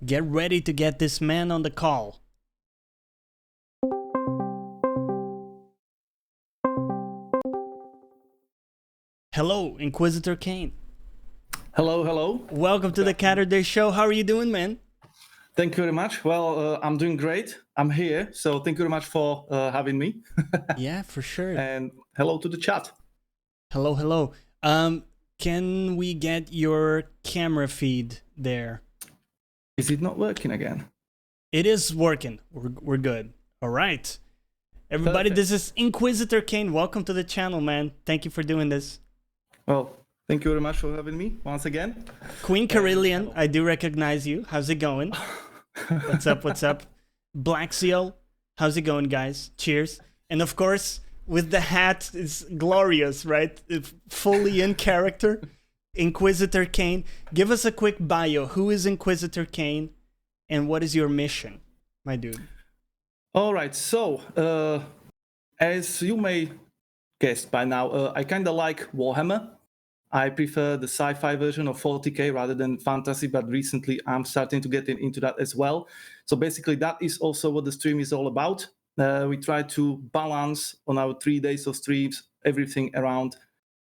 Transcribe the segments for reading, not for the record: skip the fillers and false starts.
Get ready to get this man on the call. Hello, Inquisitor Kane. Hello, hello. Welcome to the Caturday Show. How are you doing, man? Thank you very much. Well, I'm doing great. I'm here, so thank you very much for having me. Yeah, for sure. And hello to the chat. Hello, hello. Can we get your camera feed there? Is it not working again? It is working. We're good. All right. Everybody, Perfect. This is Inquisitor Kane. Welcome to the channel, man. Thank you for doing this. Well, thank you very much for having me once again. Queen Carillion, I do recognize you. How's it going? What's up? What's up? Black Seal, how's it going, guys? Cheers. And of course, with the hat, it's glorious, right? It's fully in character. Inquisitor Kane. Give us a quick bio. Who is Inquisitor Kane? And what is your mission, my dude? All right, so as you may guess by now, I kind of like Warhammer. I prefer the sci-fi version of 40k rather than fantasy, but recently I'm starting to get into that as well. So basically that is also what the stream is all about. We try to balance on our 3 days of streams everything around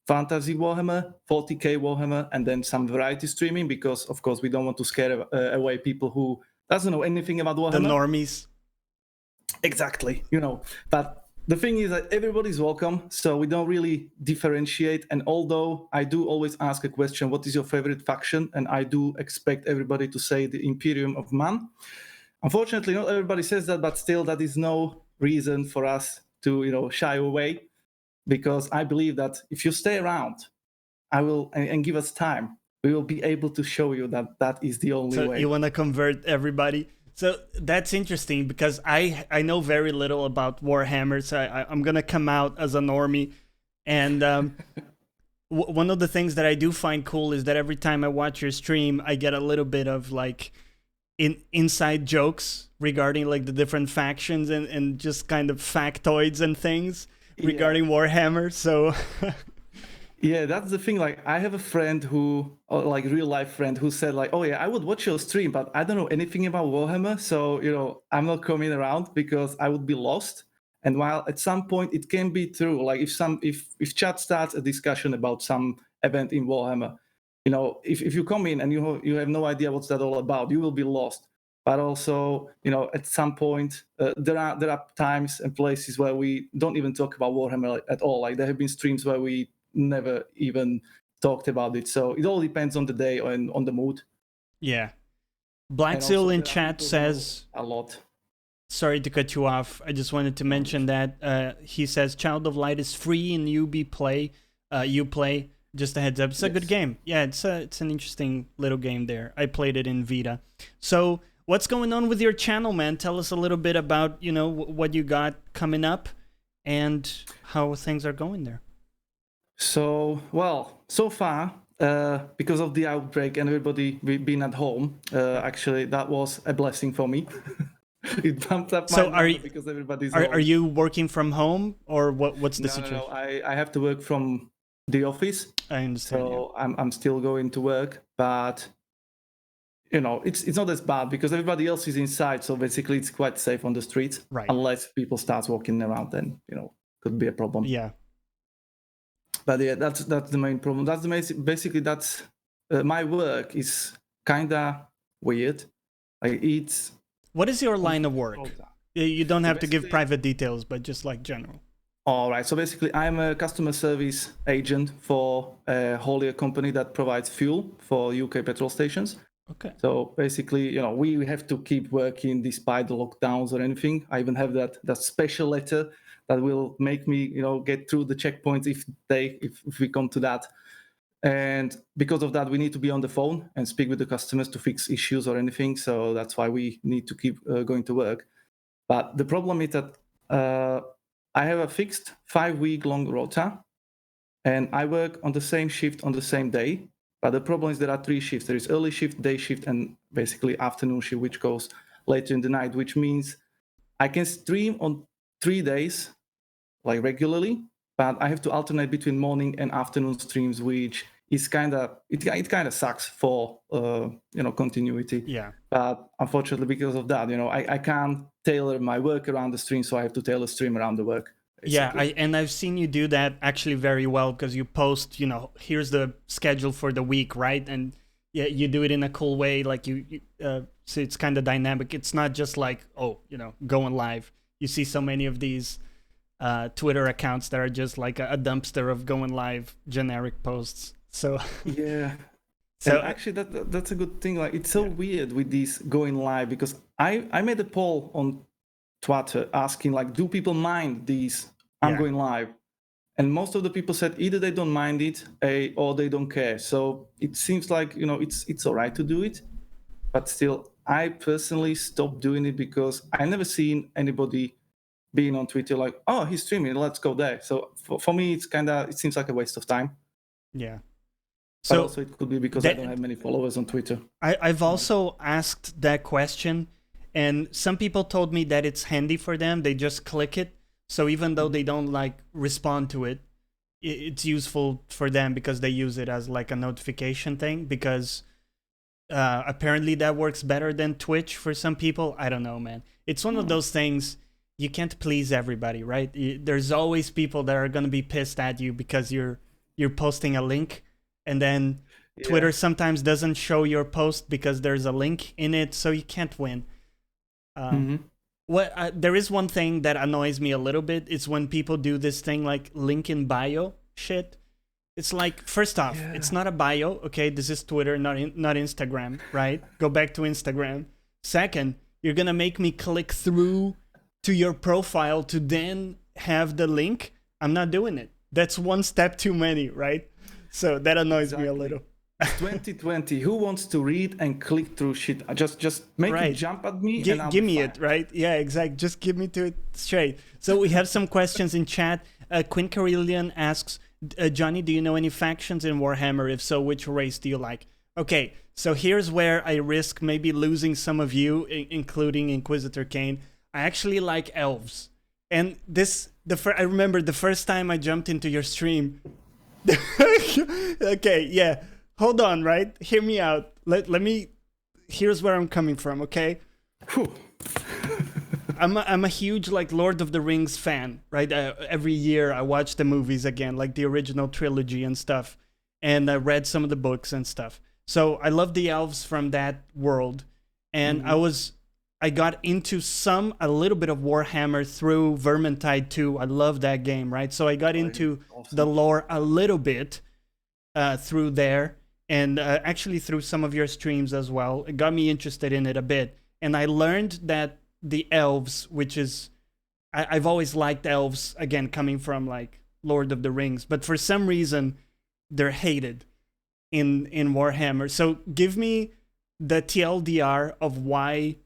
fantasy Warhammer, 40k Warhammer, and then some variety streaming, because of course we don't want to scare away people who doesn't know anything about Warhammer. The normies. Exactly, but the thing is that everybody's welcome, so we don't really differentiate. And although I do always ask a question, what is your favorite faction? And I do expect everybody to say the Imperium of Man. Unfortunately, not everybody says that, but still that is no reason for us to, shy away, because I believe that if you stay around, and give us time, we will be able to show you that that is the only way. So you want to convert everybody? So that's interesting, because I know very little about Warhammer, so I'm going to come out as a normie. And one of the things that I do find cool is that every time I watch your stream, I get a little bit of like inside jokes regarding like the different factions and just kind of factoids and things regarding Warhammer. So... Yeah, that's the thing. Like, I have a friend who, like real life friend, who said like, "Oh yeah, I would watch your stream, but I don't know anything about Warhammer, so I'm not coming around because I would be lost." And while at some point it can be true, like if chat starts a discussion about some event in Warhammer, if you come in and you have no idea what's that all about, you will be lost. But also, at some point, there are times and places where we don't even talk about Warhammer at all. Like, there have been streams where we never even talked about it. So it all depends on the day and on the mood. Yeah. Black Seal in chat says a lot. Sorry to cut you off. I just wanted to mention that he says Child of Light is free in you play. Just a heads up. It's a good game. Yeah, it's an interesting little game there. I played it in Vita. So what's going on with your channel, man? Tell us a little bit about what you got coming up and how things are going there. So, well, so far, because of the outbreak and everybody being at home, actually, that was a blessing for me. It bumped up my number because everybody's home. Are you working from home, or what's the situation? No, I have to work from the office. I understand. So I'm still going to work, but it's not as bad because everybody else is inside. So basically, it's quite safe on the streets, right? Unless people start walking around, then could be a problem. Yeah. But yeah, that's the main problem. That's basically that's my work is kinda weird. Like, it's. What is your line of work? You don't have to give private details, but just like general. All right. So basically, I'm a customer service agent for a haulier company that provides fuel for UK petrol stations. Okay. So basically, we have to keep working despite the lockdowns or anything. I even have that special letter that will make me, get through the checkpoints if we come to that. And because of that, we need to be on the phone and speak with the customers to fix issues or anything. So that's why we need to keep going to work. But the problem is that I have a fixed 5-week-long rota, and I work on the same shift on the same day. But the problem is there are 3 shifts. There is early shift, day shift, and basically afternoon shift, which goes later in the night, which means I can stream on 3 days, like regularly, but I have to alternate between morning and afternoon streams, which is it kind of sucks for continuity. Yeah. But unfortunately, because of that, I can't tailor my work around the stream, so I have to tailor stream around the work. Basically. Yeah, I've seen you do that actually very well, because you post, here's the schedule for the week, right? And yeah, you do it in a cool way, like so it's kind of dynamic. It's not just like, going live. You see so many of these Twitter accounts that are just like a dumpster of going live generic posts. So yeah. So and actually, that's a good thing. Like, it's so weird with these going live, because I made a poll on Twitter asking, like, do people mind these I'm going live? And most of the people said either they don't mind it or they don't care. So it seems like, it's all right to do it. But still, I personally stopped doing it because I never seen anybody being on Twitter like, oh, he's streaming, let's go there. So for me, it seems like a waste of time. Yeah. But also it could be because I don't have many followers on Twitter. I've also asked that question, and some people told me that it's handy for them. They just click it. So even though they don't like respond to it, it's useful for them because they use it as like a notification thing, because apparently that works better than Twitch for some people. I don't know, man. It's one of those things, you can't please everybody, right? There's always people that are going to be pissed at you because you're posting a link, and then Twitter sometimes doesn't show your post because there's a link in it, so you can't win. There is one thing that annoys me a little bit. It's when people do this thing like link in bio shit. It's like, first off, it's not a bio, okay? This is Twitter, not Instagram, right? Go back to Instagram. Second, you're gonna make me click through to your profile to then have the link. I'm not doing it. That's one step too many, right? So that annoys me a little. 2020. Who wants to read and click through shit? Just make it jump at me. Give me it, right? Yeah, exactly. Just give me to it straight. So we have some questions in chat. Quinn Carillion asks, Johnny, do you know any factions in Warhammer? If so, which race do you like? Okay, so here's where I risk maybe losing some of you, including Inquisitor Kane. I actually like elves. And I remember the first time I jumped into your stream. Okay, yeah. Hold on, right? Hear me out. Let me. Here's where I'm coming from, okay? I'm a huge like Lord of the Rings fan, right? Every year I watch the movies again, like the original trilogy and stuff, and I read some of the books and stuff. So I love the elves from that world, and I got into a little bit of Warhammer through Vermintide 2. I love that game, right? So I got into the lore a little bit through there. And actually through some of your streams as well. It got me interested in it a bit. And I learned that the elves, which is... I've always liked elves, again, coming from like Lord of the Rings. But for some reason, they're hated in Warhammer. So give me the TLDR of why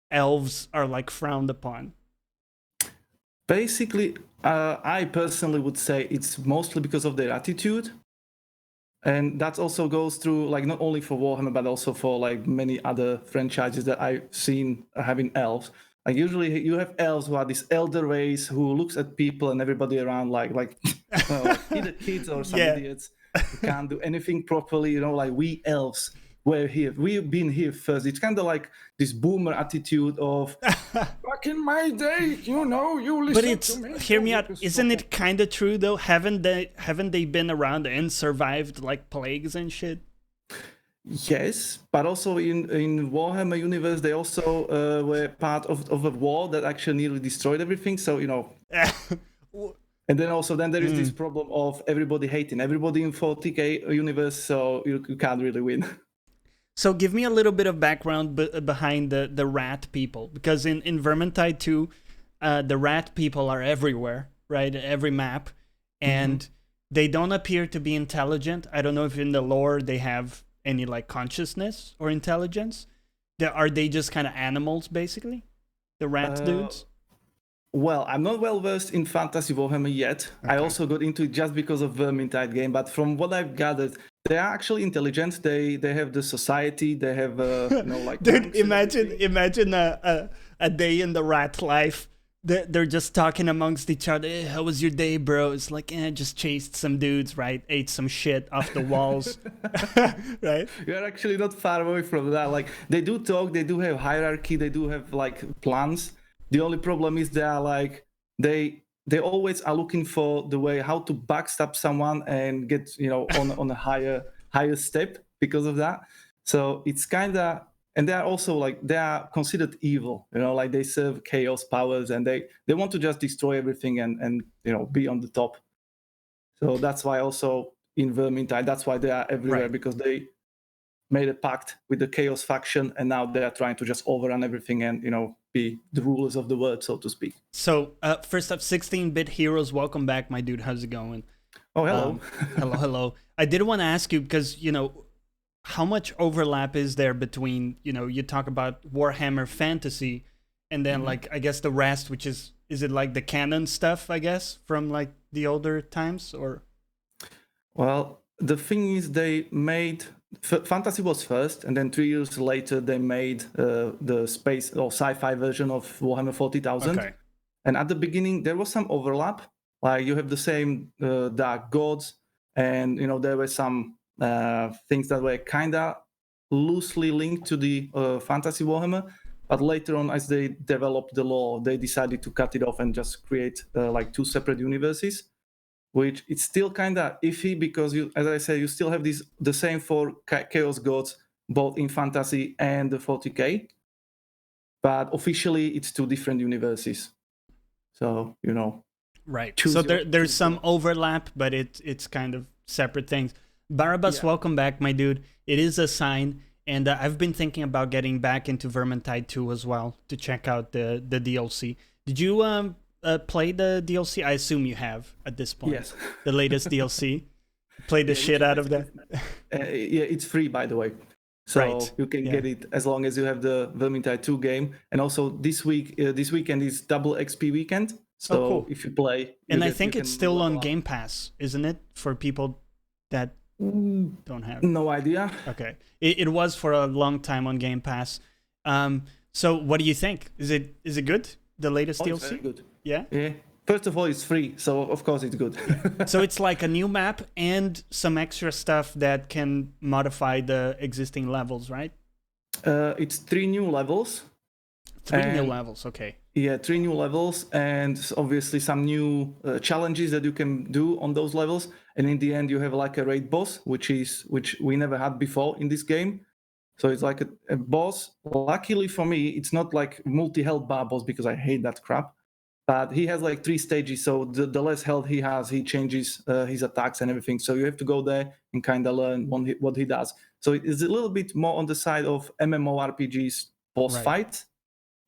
elves are like frowned upon. Basically, I personally would say it's mostly because of their attitude. And that also goes through, like, not only for Warhammer, but also for, like, many other franchises that I've seen having elves. Like, usually you have elves who are this elder race who looks at people and everybody around like either kids or some idiots who can't do anything properly, like, we elves, we're here. We've been here first. It's kind of like this boomer attitude of, back in my day, you listen to me. But hear me out. Isn't it kind of true though? Haven't they been around and survived like plagues and shit? Yes, but also in Warhammer universe, they also were part of a war that actually nearly destroyed everything. So and then there is this problem of everybody hating everybody in 40k universe. So you can't really win. So give me a little bit of background behind the rat people, because in Vermintide 2, the rat people are everywhere, right? Every map, and they don't appear to be intelligent. I don't know if in the lore they have any like consciousness or intelligence. Are they just kind of animals, basically? The rat dudes? Well, I'm not well versed in Fantasy Warhammer yet. Okay. I also got into it just because of Vermintide game, but from what I've gathered, they are actually intelligent. They have the society. They have like. Dude, imagine a day in the rat life. they're just talking amongst each other. "Hey, how was your day, bro?" It's like, just chased some dudes, right? Ate some shit off the walls, right? You're actually not far away from that. Like, they do talk, they do have hierarchy, they do have like plans. The only problem is they are like they always are looking for the way how to backstab someone and get on a higher step because of that. So it's kind of, and they are also like they are considered evil, like they serve chaos powers and they want to just destroy everything and be on the top. So that's why also in Vermintide, that's why they are everywhere, Right. because they made a pact with the chaos faction and now they are trying to just overrun everything and be the rulers of the world, so to speak. So first up, 16-bit heroes, welcome back, my dude. How's it going? Oh, hello. Hello. I did want to ask you because how much overlap is there between you talk about Warhammer Fantasy and then like I guess the rest, which is it like the canon stuff, I guess, from like the older times? Or Well, the thing is they made fantasy was first, and then 3 years later they made the space or sci-fi version of Warhammer 40,000. Okay. And at the beginning there was some overlap, like you have the same dark gods, and there were some things that were kind of loosely linked to the fantasy Warhammer. But later on, as they developed the lore, they decided to cut it off and just create like two separate universes, which it's still kind of iffy because you, as I said, you still have the same four chaos gods both in fantasy and the 40k, but officially it's two different universes. So right. So there's some overlap, but it's kind of separate things. Barabbas, welcome back, my dude. It is a sign, and I've been thinking about getting back into Vermintide 2 as well to check out the DLC. Did you play the DLC? I assume you have at this point. Yes. The latest DLC. Play the shit out of that. Yeah, it's free, by the way. So right. You can get it as long as you have the Vermintide 2 game. And also this weekend is double XP weekend. So cool. If you play... And I think it's still on Game Pass, isn't it? For people that don't have... No idea. Okay. It was for a long time on Game Pass. So what do you think? Is it good? The latest DLC? It's very good. Yeah? Yeah. First of all, it's free, so of course it's good. So it's like a new map and some extra stuff that can modify the existing levels, right? It's 3 new levels. 3 new levels, okay. Yeah, 3 new levels, and obviously some new challenges that you can do on those levels. And in the end, you have like a raid boss, which we never had before in this game. So it's like a boss. Luckily for me, it's not like multi-health bar boss because I hate that crap. But he has like 3 stages, so the less health he has, he changes his attacks and everything. So you have to go there and kind of learn what he does. So it is a little bit more on the side of MMORPGs boss fight,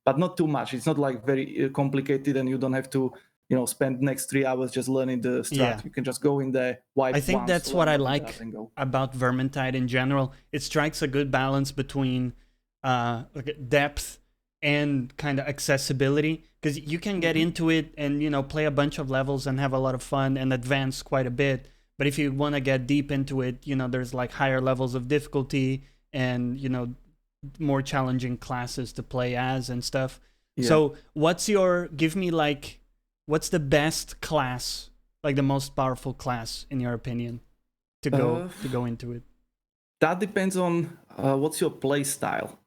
but not too much. It's not like very complicated, and you don't have to, spend next 3 hours just learning the strat. Yeah. You can just go in there, wipe I think that's what I like about Vermintide in general. It strikes a good balance between depth and kind of accessibility, because you can get into it and play a bunch of levels and have a lot of fun and advance quite a bit. But if you want to get deep into it, there's like higher levels of difficulty and more challenging classes to play as and stuff. Yeah. So what's the best class, like the most powerful class in your opinion, to go into it? That depends on what's your play style.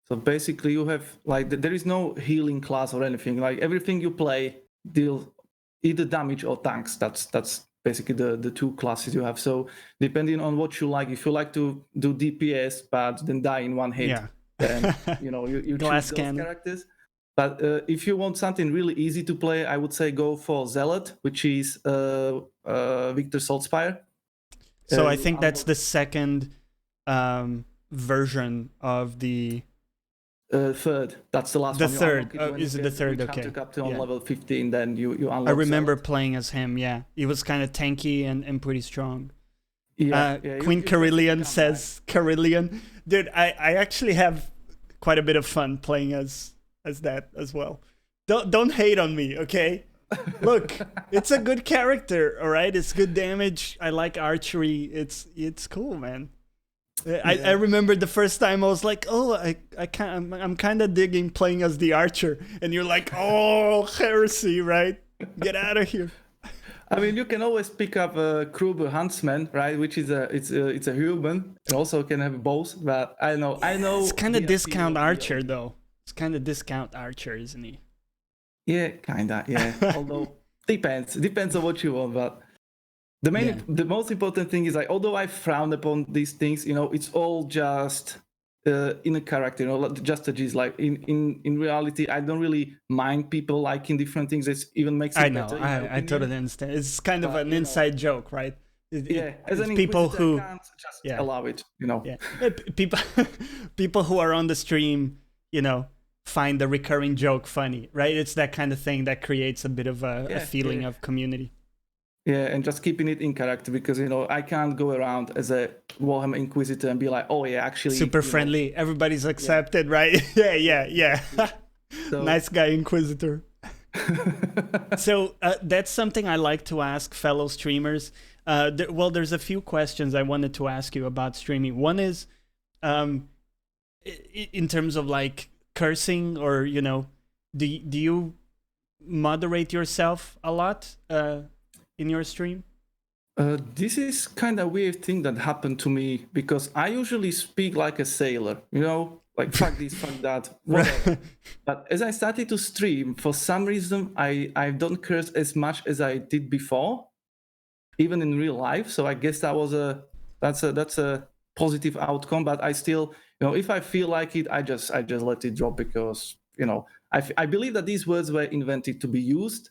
So basically you have there is no healing class or anything. Like everything you play deals either damage or tanks. That's basically the 2 classes you have. So depending on what you like, if you like to do DPS but then die in 1 hit, then you choose those characters. But if you want something really easy to play, I would say go for Zealot, which is Victor Saltspire. So I think that's the second version of the... third. That's the last one. The third. Is it the third? Okay. Captain on level 15, then you unlock. I remember playing as him. Yeah, he was kind of tanky and pretty strong. Yeah. Queen Carillion says Carillion. Dude, I actually have quite a bit of fun playing as that as well. Don't hate on me, okay? Look, it's a good character, all right? It's good damage. I like archery. It's cool, man. I remember the first time I was like, oh, I'm kind of digging playing as the archer, and you're like, oh, heresy, right? Get out of here. I mean, you can always pick up a Kruber Huntsman, right? Which is it's a human, and also can have bows. But I know. It's kind of discount archer though. It's kind of discount archer, isn't he? Yeah, kinda. Yeah. Although depends on what you want, but. The most important thing is, like, although I frown upon these things, it's all just in a character, just a G's. Like in reality, I don't really mind people liking different things. It even makes it better. I totally understand. It's kind of an inside joke, right? As an people who can't just allow it, Yeah, people who are on the stream, find the recurring joke funny, right? It's that kind of thing that creates a bit of a feeling of community. Yeah, and just keeping it in character, because I can't go around as a Warhammer Inquisitor and be like, oh yeah, actually super friendly, everybody's accepted, right? yeah. So, nice guy Inquisitor. So that's something I like to ask fellow streamers. There's a few questions I wanted to ask you about streaming. One is, in terms of like cursing, or do you moderate yourself a lot in your stream? This is kind of weird thing that happened to me, because I usually speak like a sailor, like fuck this, fuck that, whatever. But as I started to stream, for some reason, I don't curse as much as I did before, even in real life. So I guess that's a positive outcome. But I still, if I feel like it, I just let it drop, because I believe that these words were invented to be used.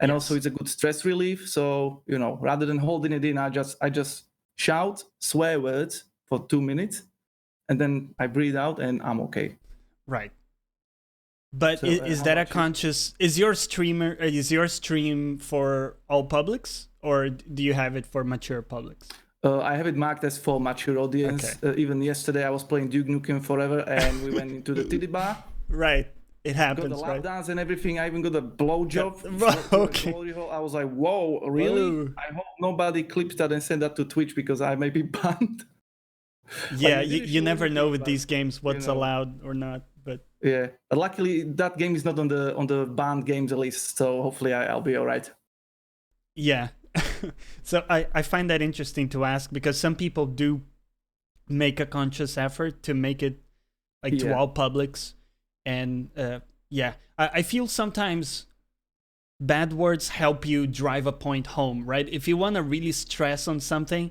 And also it's a good stress relief. So, rather than holding it in, I just shout swear words for 2 minutes, and then I breathe out and I'm okay. Right. But so, is that a conscious, is your stream for all publics, or do you have it for mature publics? I have it marked as for mature audience. Okay. Even yesterday I was playing Duke Nukem Forever, and we went into the titty bar. Right. It happens, got the lap right? dance and everything. I even got a blowjob. Okay. I was like, whoa, really? Whoa. I hope nobody clips that and send that to Twitch, because I may be banned. Yeah, you never know with these games what's allowed or not. But yeah, luckily that game is not on the banned games list, so hopefully I'll be all right. Yeah. So I find that interesting to ask, because some people do make a conscious effort to make it like to all publics. And I feel sometimes bad words help you drive a point home, right? If you want to really stress on something,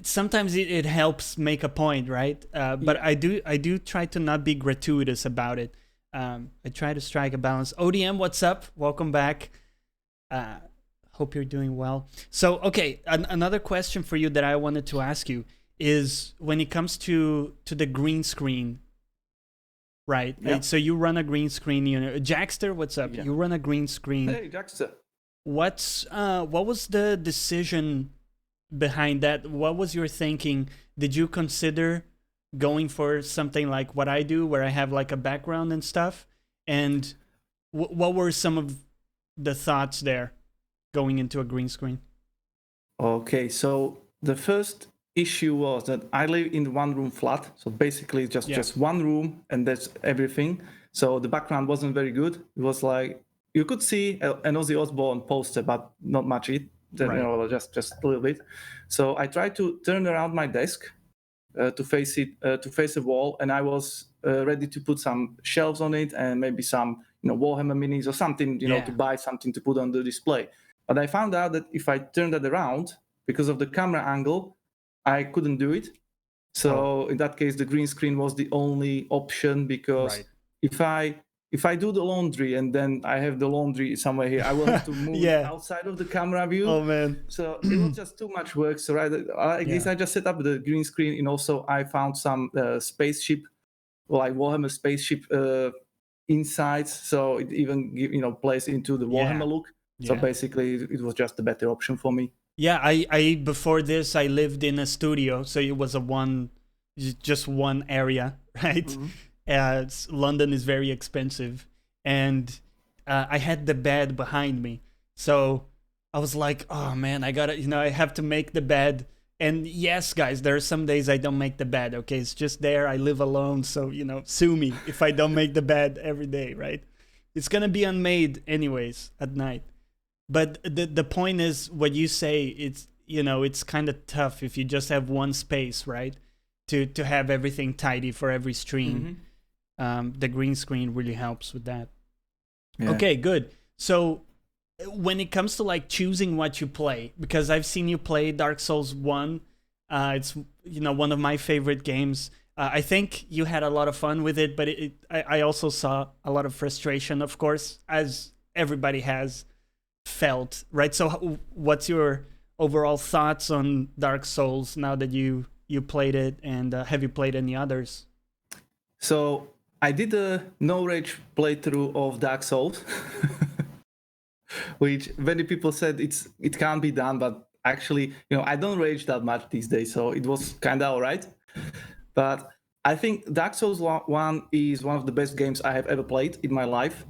sometimes it helps make a point, right? But I do try to not be gratuitous about it. I try to strike a balance. ODM, what's up? Welcome back. Hope you're doing well. So, okay, another question for you that I wanted to ask you is, when it comes to the green screen. Right. Yeah. So you run a green screen. Jackster, what's up? Yeah. You run a green screen. Hey, Jackster. What was the decision behind that? What was your thinking? Did you consider going for something like what I do, where I have like a background and stuff? And what were some of the thoughts there going into a green screen? Okay, so the first issue was that I live in one room flat, so basically just one room, and that's everything. So the background wasn't very good. It was like, you could see an Ozzy Osbourne poster, but not much. Just a little bit. So I tried to turn around my desk to face a wall, and I was ready to put some shelves on it and maybe some Warhammer minis or something, to buy something to put on the display. But I found out that if I turned that around, because of the camera angle, I couldn't do it. So in that case, the green screen was the only option, because if I do the laundry and then I have the laundry somewhere here, I will have to move outside of the camera view. Oh man! So it was just too much work. So I guess I just set up the green screen, and also I found some spaceship, like Warhammer spaceship insides. So it even plays into the Warhammer look. So basically, it was just a better option for me. Yeah, I before this I lived in a studio, so it was just one area, right? Mm-hmm. London is very expensive, and I had the bed behind me, so I was like, oh man, I gotta, I have to make the bed And yes, guys, there are some days I don't make the bed. Okay, it's just there. I live alone, so sue me if I don't make the bed every day, right? It's gonna be unmade anyways at night. But the point is, what you say, it's kind of tough if you just have one space, right? To have everything tidy for every stream. The green screen really helps with that. Yeah. Okay, good. So when it comes to like choosing what you play, because I've seen you play Dark Souls 1, it's one of my favorite games. I think you had a lot of fun with it, but I also saw a lot of frustration, of course, as everybody has felt, right? So what's your overall thoughts on Dark Souls now that you played it, and have you played any others? So I did a no rage playthrough of Dark Souls, which many people said it can't be done, but actually, I don't rage that much these days, so it was kind of all right. But I think Dark Souls 1 is one of the best games I have ever played in my life.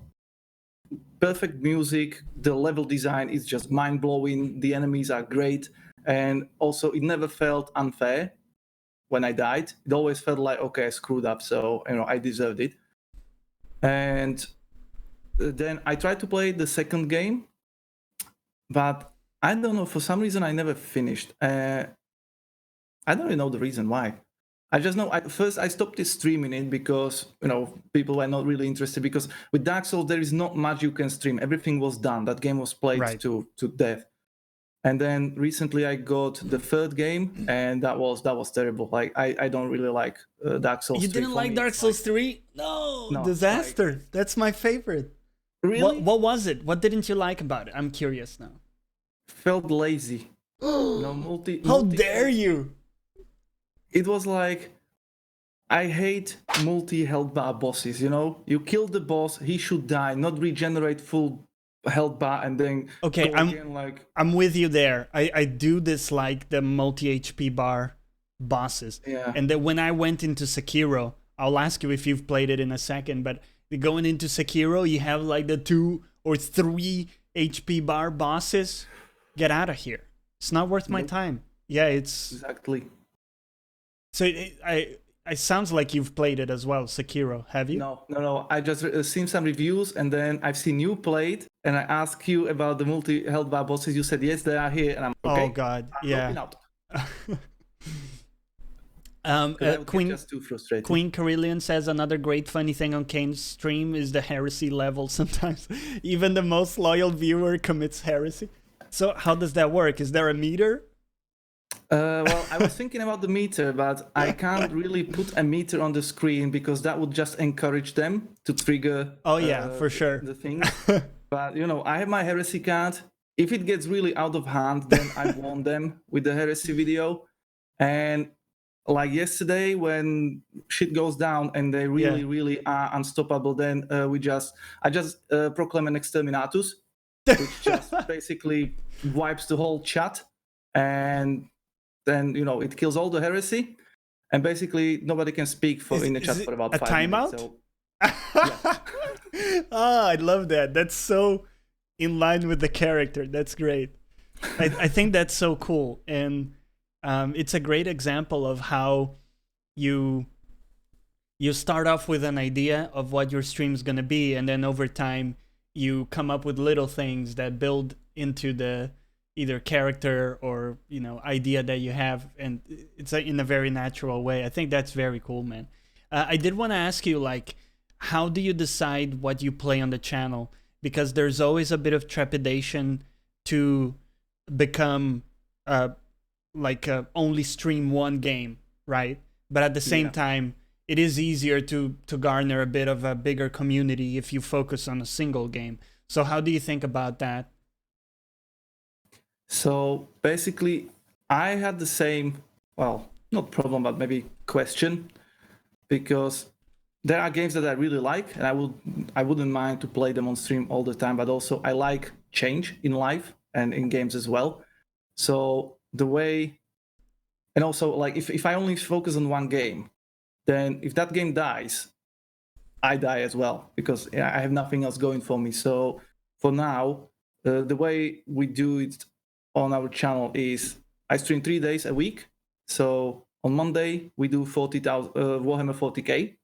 Perfect music, the level design is just mind-blowing, the enemies are great, and also it never felt unfair when I died. It always felt like, okay, I screwed up, so I deserved it. And then I tried to play the second game, but I don't know, for some reason I never finished. I don't even know the reason why. I just know first I stopped streaming it because people were not really interested, because with Dark Souls there is not much you can stream. Everything was done. That game was played to death. And then recently I got the third game, and that was terrible. Like I don't really like Dark Souls 3. You didn't like Dark Souls 3? No, disaster. That's my favorite. Really? What was it? What didn't you like about it? I'm curious now. Felt lazy. How dare you? It was like, I hate multi-health bar bosses, You kill the boss, he should die, not regenerate full health bar and then okay, I'm with you there. I do dislike the multi-HP bar bosses. Yeah. And then when I went into Sekiro, I'll ask you if you've played it in a second, but going into Sekiro, you have like the 2 or 3 HP bar bosses. Get out of here. It's not worth my time. Yeah, it's... Exactly. So it sounds like you've played it as well, Sekiro. Have you? No. I just seen some reviews, and then I've seen you play it, and I asked you about the multi-health bar bosses. You said, yes, they are here, and I'm okay. Oh, God. Yeah. Queen just too frustrating. Queen Carillion says another great funny thing on Kane's stream is the heresy level. Sometimes even the most loyal viewer commits heresy. So how does that work? Is there a meter? Well, I was thinking about the meter, but I can't really put a meter on the screen because that would just encourage them to trigger. Oh yeah, for sure. The thing. But I have my heresy card. If it gets really out of hand, then I warn them with the heresy video. And like yesterday, when shit goes down and they really are unstoppable, then I just proclaim an exterminatus, which just basically wipes the whole chat, and then it kills all the heresy, and basically nobody can speak in the chat for about 5 minutes. A timeout? I love that. That's so in line with the character. That's great. I think that's so cool, and it's a great example of how you start off with an idea of what your stream's gonna be, and then over time you come up with little things that build into the either character or idea that you have, and it's in a very natural way. I think that's very cool, man. I did want to ask you, like, how do you decide what you play on the channel? Because there's always a bit of trepidation to become only stream one game, right? But at the same time, it is easier to garner a bit of a bigger community if you focus on a single game. So how do you think about that? So basically, I had the same, well, not problem, but maybe question, because there are games that I really like, and I wouldn't mind to play them on stream all the time, but also I like change in life and in games as well. So the way, and also like if I only focus on one game, then if that game dies, I die as well, because I have nothing else going for me. So for now, the way we do it on our channel is I stream 3 days a week. So on Monday we do 40,000 Warhammer 40k.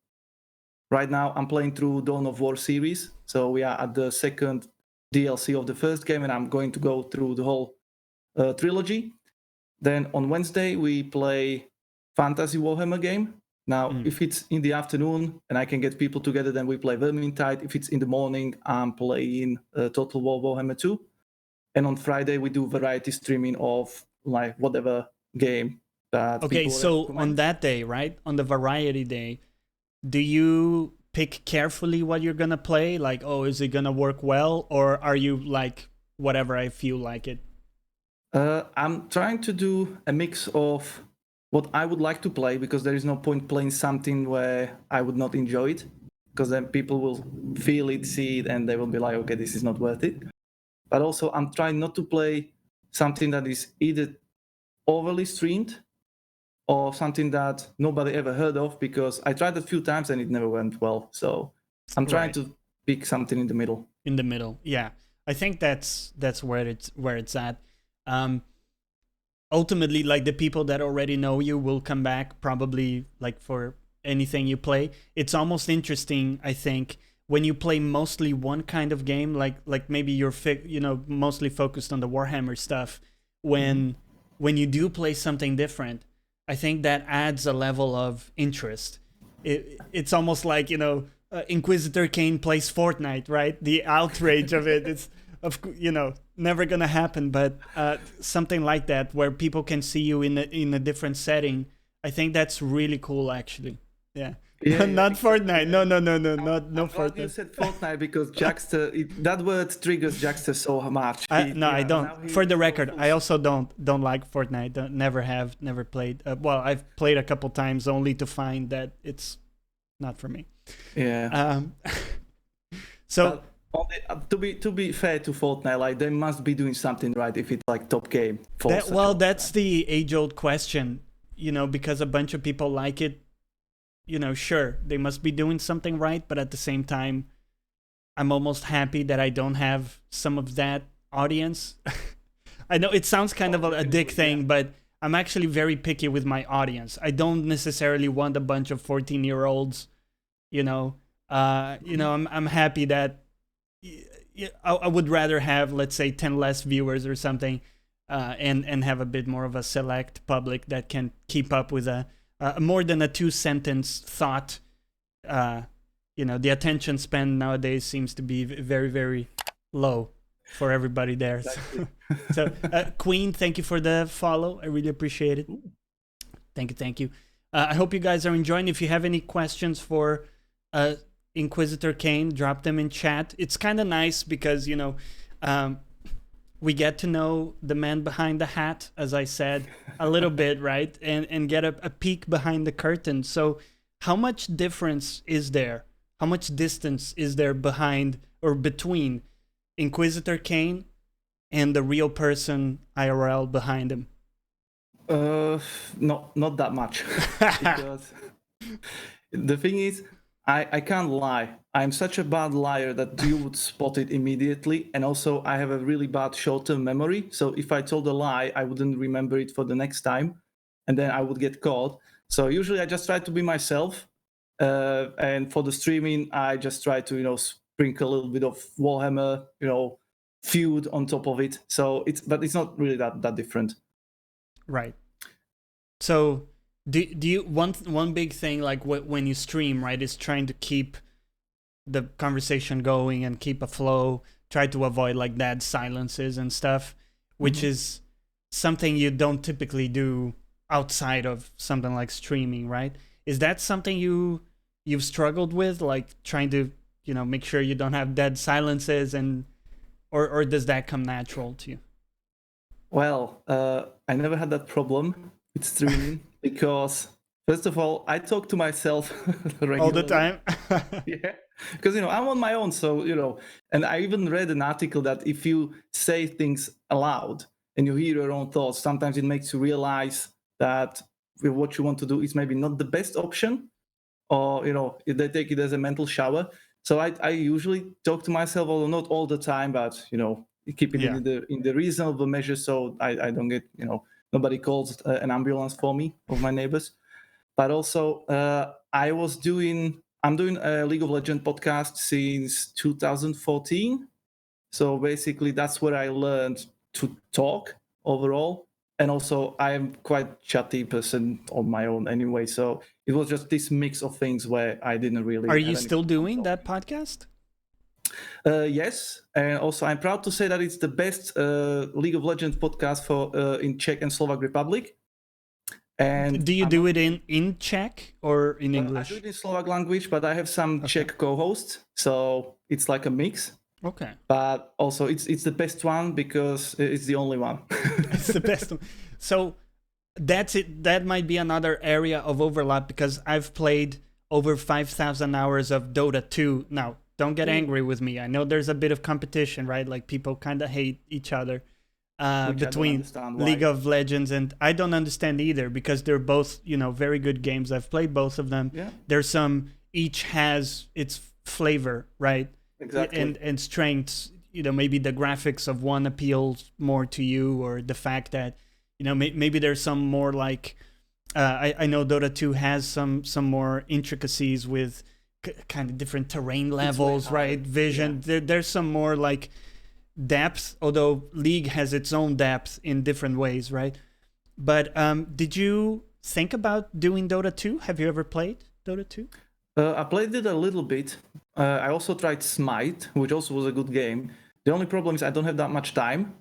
Right now I'm playing through Dawn of War series. So we are at the second DLC of the first game, and I'm going to go through the whole trilogy. Then on Wednesday we play Fantasy Warhammer game. Now, if it's in the afternoon and I can get people together, then we play Vermintide. If it's in the morning, I'm playing Total War Warhammer 2. And on Friday, we do variety streaming of like whatever game that. Okay, so on that day, right? On the variety day, do you pick carefully what you're going to play? Like, oh, is it going to work well? Or are you like, whatever I feel like it? I'm trying to do a mix of what I would like to play, because there is no point playing something where I would not enjoy it, because then people will feel it, see it, and they will be like, okay, this is not worth it. But also I'm trying not to play something that is either overly streamed or something that nobody ever heard of, because I tried a few times and it never went well. So I'm trying to pick something in the middle. In the middle, yeah. I think that's where it's at. Ultimately, like, the people that already know you will come back probably, like, for anything you play. It's almost interesting, I think, when you play mostly one kind of game, like maybe you're mostly focused on the Warhammer stuff. When you do play something different, I think that adds a level of interest. It's almost like, Inquisitor Kane plays Fortnite, right? The outrage of it, it's never gonna happen, but something like that where people can see you in a different setting. I think that's really cool, actually. Yeah. Not Fortnite. No, no Fortnite. You said Fortnite because Jackster, that word triggers Jackster so much. I don't. For the record, I also don't like Fortnite. Never played. Well, I've played a couple times only to find that it's not for me. Yeah. So. To be fair to Fortnite, like, they must be doing something right if it's like top game. That's the age-old question, because a bunch of people like it. Sure, they must be doing something right, but at the same time, I'm almost happy that I don't have some of that audience. I know it sounds kind of a dick thing, but I'm actually very picky with my audience. I don't necessarily want a bunch of 14-year-olds. I'm happy that. I would rather have, let's say, 10 less viewers or something, and have a bit more of a select public that can keep up with a more than a 2-sentence thought. The attention span nowadays seems to be very, very low for everybody there. Exactly. So Queen, thank you for the follow. I really appreciate it. Thank you. I hope you guys are enjoying. If you have any questions for Inquisitor Kane, drop them in chat. It's kind of nice because we get to know the man behind the hat, as I said, a little bit, right? And get a peek behind the curtain. So how much difference is there? How much distance is there behind or between Inquisitor Kane and the real person IRL behind him? Not that much. Because the thing is, I can't lie. I'm such a bad liar that you would spot it immediately. And also, I have a really bad short-term memory. So if I told a lie, I wouldn't remember it for the next time. And then I would get caught. So usually I just try to be myself. And for the streaming, I just try to, sprinkle a little bit of Warhammer, feud on top of it. So it's not really that different. Right. So... Do you one big thing, like when you stream, right, is trying to keep the conversation going and keep a flow, try to avoid like dead silences and stuff, which is something you don't typically do outside of something like streaming, right? Is that something you've struggled with, like trying to make sure you don't have dead silences, and or does that come natural to you? Well, I never had that problem with streaming. Because, first of all, I talk to myself regularly. All the time? Yeah. Because, I'm on my own. So, and I even read an article that if you say things aloud and you hear your own thoughts, sometimes it makes you realize that what you want to do is maybe not the best option, or, they take it as a mental shower. So I usually talk to myself, although not all the time, but, keep it in the reasonable measure so I don't get, nobody calls an ambulance for me, of my neighbors. But also, I'm doing a League of Legends podcast since 2014. So basically, that's where I learned to talk overall. And also, I am quite chatty person on my own anyway. So it was just this mix of things where I didn't really. Are you still doing that podcast? Yes, and also I'm proud to say that it's the best League of Legends podcast for in Czech and Slovak Republic. And do you do it in Czech or in English? I do it in Slovak language, but I have some Czech co-hosts, so it's like a mix. Okay. But also, it's the best one because it's the only one. It's the best one. So that's it. That might be another area of overlap because I've played over 5,000 hours of Dota 2 now. Don't get angry with me. I know there's a bit of competition, right? Like people kind of hate each other between League of Legends, and I don't understand either because they're both, very good games. I've played both of them. Yeah. There's each has its flavor, right? Exactly. And strengths. Maybe the graphics of one appeals more to you, or the fact that, maybe there's some more like, I know Dota 2 has some more intricacies with kind of different terrain levels, right? Vision. Yeah. There's some more like depth, although League has its own depth in different ways, right? But did you think about doing Dota 2? Have you ever played Dota 2? I played it a little bit. I also tried Smite, which also was a good game. The only problem is I don't have that much time,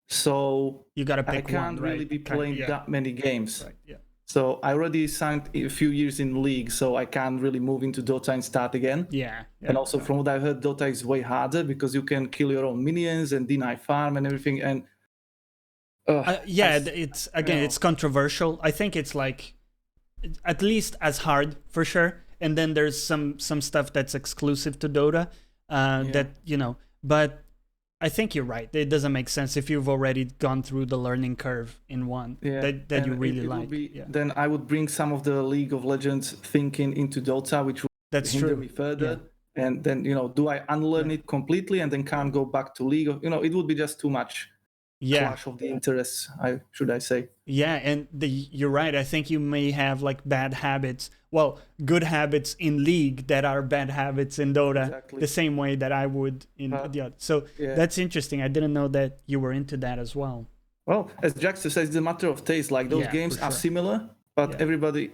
so you gotta pick I can't one, right? really be playing that many games. Right. Yeah. So I already signed a few years in League, so I can't really move into Dota and start again. Yeah. And also from what I heard, Dota is way harder because you can kill your own minions and deny farm and everything. And it's controversial. I think it's like at least as hard for sure. And then there's some stuff that's exclusive to Dota but I think you're right. It doesn't make sense if you've already gone through the learning curve in one that you really like. Then I would bring some of the League of Legends thinking into Dota, which would hinder me further. Yeah. And then, do I unlearn it completely and then can't go back to League? It would be just too much clash of the interests, should I say. Yeah, and you're right. I think you may have like bad habits. Well, good habits in League that are bad habits in Dota, the same way that I would in the other. So that's interesting. I didn't know that you were into that as well. Well, as Jackson says, it's a matter of taste. Like those games are similar, but everybody,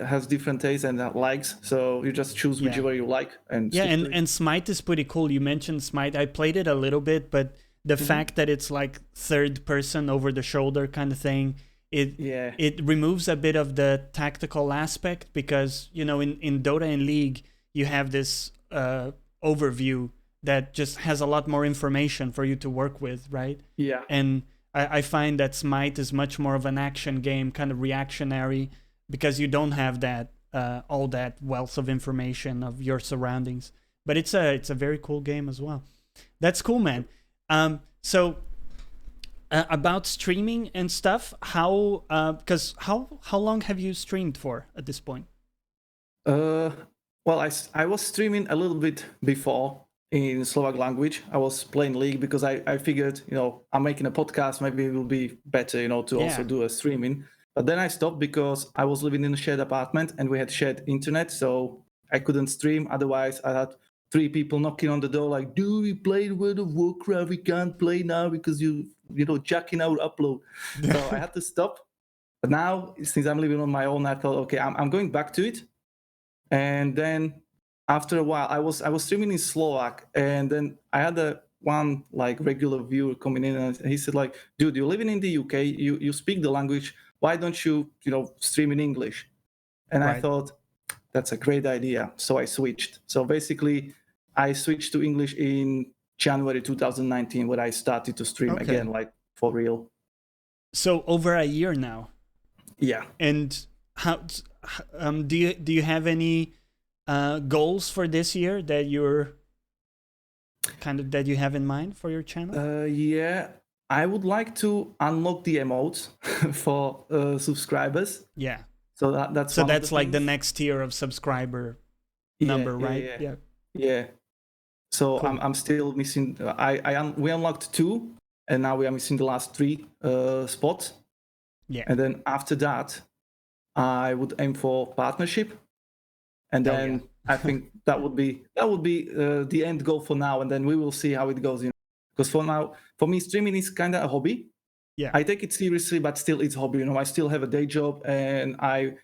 has different tastes and likes. So you just choose whichever you like. And Smite is pretty cool. You mentioned Smite. I played it a little bit, but the fact that it's like third person over the shoulder kind of thing, it removes a bit of the tactical aspect because, in Dota and League, you have this overview that just has a lot more information for you to work with, right? Yeah. And I find that Smite is much more of an action game, kind of reactionary, because you don't have that all that wealth of information of your surroundings. But it's a very cool game as well. That's cool, man. So about streaming and stuff, how long have you streamed for at this point? Well, I was streaming a little bit before in Slovak language. I was playing League because I figured, I'm making a podcast, maybe it will be better, to also do a streaming. But then I stopped because I was living in a shared apartment and we had shared internet, so I couldn't stream. Otherwise, I had 3 people knocking on the door like, "Do we play World of Warcraft? We can't play now because you jacking our upload." So I had to stop. But now, since I'm living on my own, I thought, okay, I'm going back to it. And then after a while, I was streaming in Slovak, and then I had one like regular viewer coming in, and he said like, "Dude, you're living in the UK, you speak the language. Why don't you stream in English?" And I thought, that's a great idea. So I switched. So basically, I switched to English in January 2019, where I started to stream again, like for real. So over a year now. Yeah. And how do you have any goals for this year that you have in mind for your channel? Yeah, I would like to unlock the emotes for subscribers. Yeah. So that's like the next tier of subscriber number, right? Yeah. So cool. I'm still missing. We unlocked 2, and now we are missing the last 3 spots. Yeah. And then after that, I would aim for partnership. And then I think that would be the end goal for now. And then we will see how it goes. Because for now, for me, streaming is kind of a hobby. Yeah. I take it seriously, but still it's a hobby. I still have a day job, and I